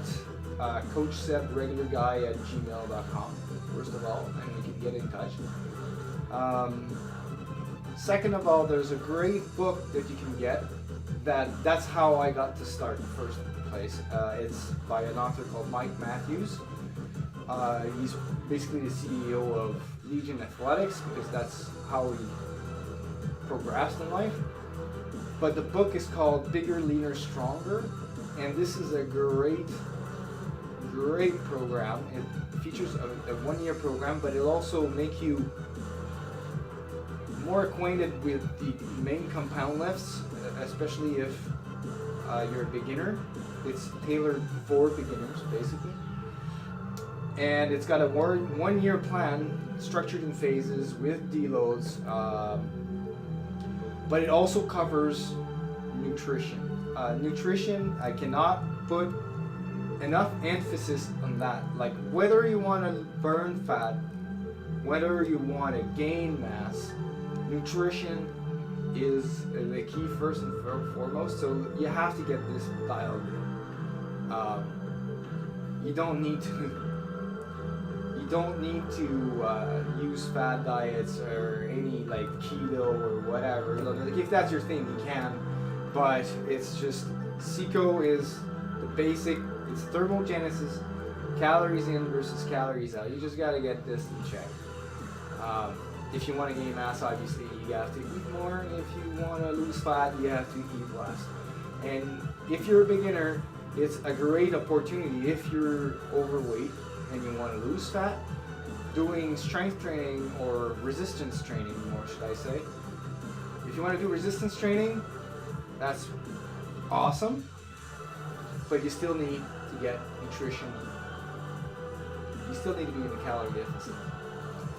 coachsebregularguy@gmail.com, first of all, and we can get in touch. Second of all, there's a great book that you can get that's how I got to start in the first place. It's by an author called Mike Matthews. He's basically the CEO of Legion Athletics because that's how he progressed in life. But the book is called Bigger, Leaner, Stronger, and this is a great program. It features a 1-year program, but it'll also make you more acquainted with the main compound lifts, especially if you're a beginner. It's tailored for beginners, basically. And it's got a 1-year plan structured in phases with deloads, but it also covers nutrition. Nutrition, I cannot put enough emphasis on that. Like, whether you want to burn fat, whether you want to gain mass, nutrition is the key first and foremost. So you have to get this dialed in. You don't don't need to use fad diets or any like keto or whatever. Like, if that's your thing, you can. But it's just CICO is the basic. It's thermogenesis, calories in versus calories out. You just gotta get this in check. If you want to gain mass, obviously you have to eat more. If you want to lose fat, you have to eat less. And if you're a beginner, it's a great opportunity. If you're overweight and you want to lose fat, doing strength training or resistance training, more should I say. If you want to do resistance training, that's awesome, but you still need to get nutrition. You still need to be in a calorie deficit.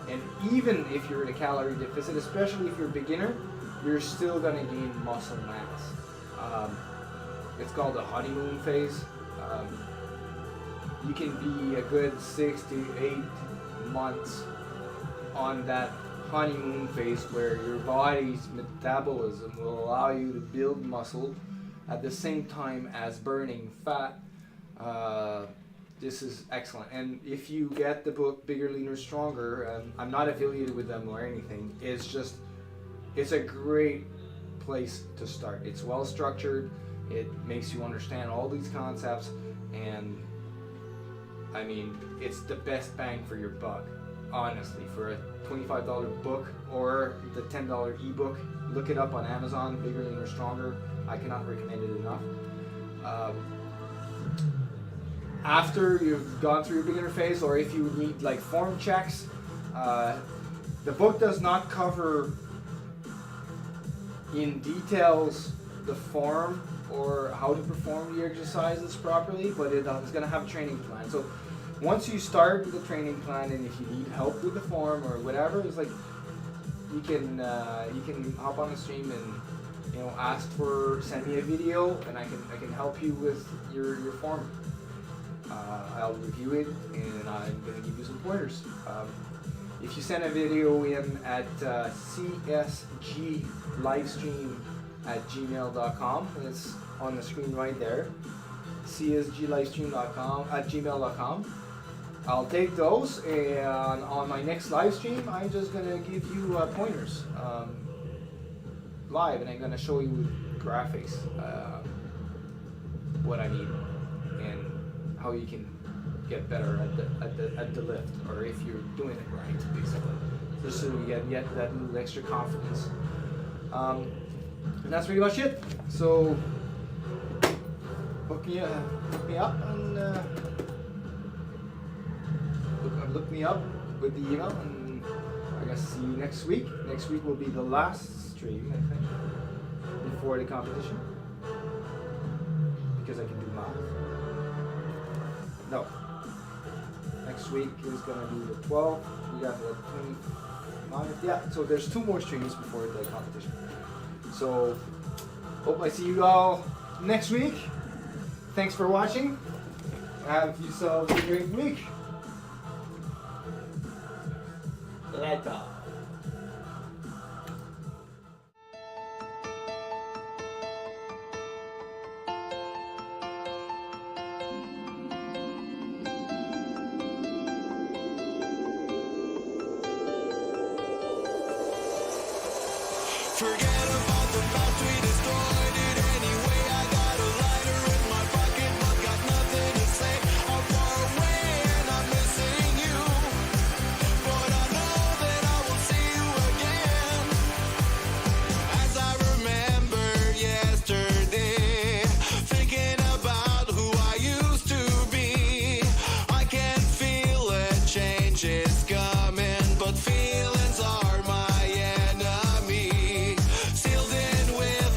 And even if you're in a calorie deficit, especially if you're a beginner, you're still going to gain muscle mass. It's called the honeymoon phase. You can be a good 6 to 8 months on that honeymoon phase where your body's metabolism will allow you to build muscle at the same time as burning fat. This is excellent. And if you get the book Bigger, Leaner, Stronger, I'm not affiliated with them or anything, it's a great place to start. It's well structured, it makes you understand all these concepts, and I mean, it's the best bang for your buck, honestly. For a $25 book or the $10 ebook, look it up on Amazon, Bigger, Leaner, Stronger. I cannot recommend it enough. After you've gone through your beginner phase, or if you need like form checks, the book does not cover in details the form or how to perform the exercises properly, but it's going to have a training plan. So once you start with the training plan, and if you need help with the form or whatever, it's like you can hop on the stream and send me a video, and I can help you with your form. I'll review it, and I'm going to give you some pointers. If you send a video in at csglivestream@gmail.com, it's on the screen right there, csglivestream@gmail.com, I'll take those, and on my next live stream, I'm just going to give you pointers live, and I'm going to show you with graphics what I need and how you can get better at the lift, or if you're doing it right, basically, just so you get that little extra confidence. And that's pretty much it. So hook me up and look me up with the email, and I guess see you next week. Next week will be the last stream, I think, before the competition, because I can do math. No. Next week is gonna be the 12th. We got the 29th. Yeah, so there's 2 more streams before the competition. So hope I see you all next week. Thanks for watching. Have yourselves a great week. Later. Forget about the past, we destroyed it anyway. I got a lighter in my pocket, but got nothing to say. I'm far away and I'm missing you, but I know that I will see you again. As I remember yesterday, thinking about who I used to be, I can feel a change is coming, but feelings are my enemy. Sealed in with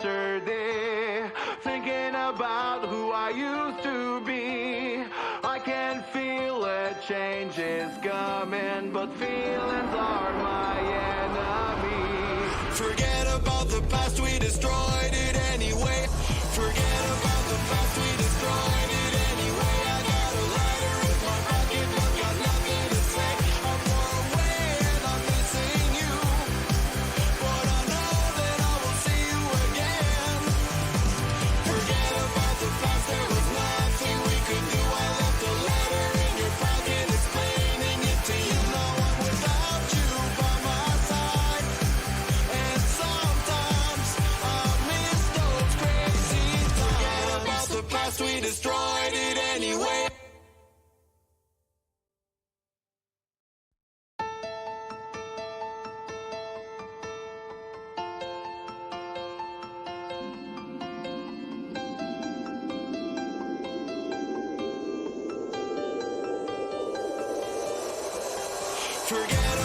yesterday, thinking about who I used to be. I can feel a change is coming, but feelings are my enemy. Forget about the past, we destroyed it anyway. Forget about the past, we destroyed it anyway. I got a lighter in my pocket, but got nothing to say. I'm far away and I'm missing you, but I know that I will see you again. Forget about the past, there was nothing we could do. I left a letter in your pocket explaining it to you. Now I'm without you by my side, and sometimes I miss those crazy times. Forget about the past, we destroyed it anyway. Forget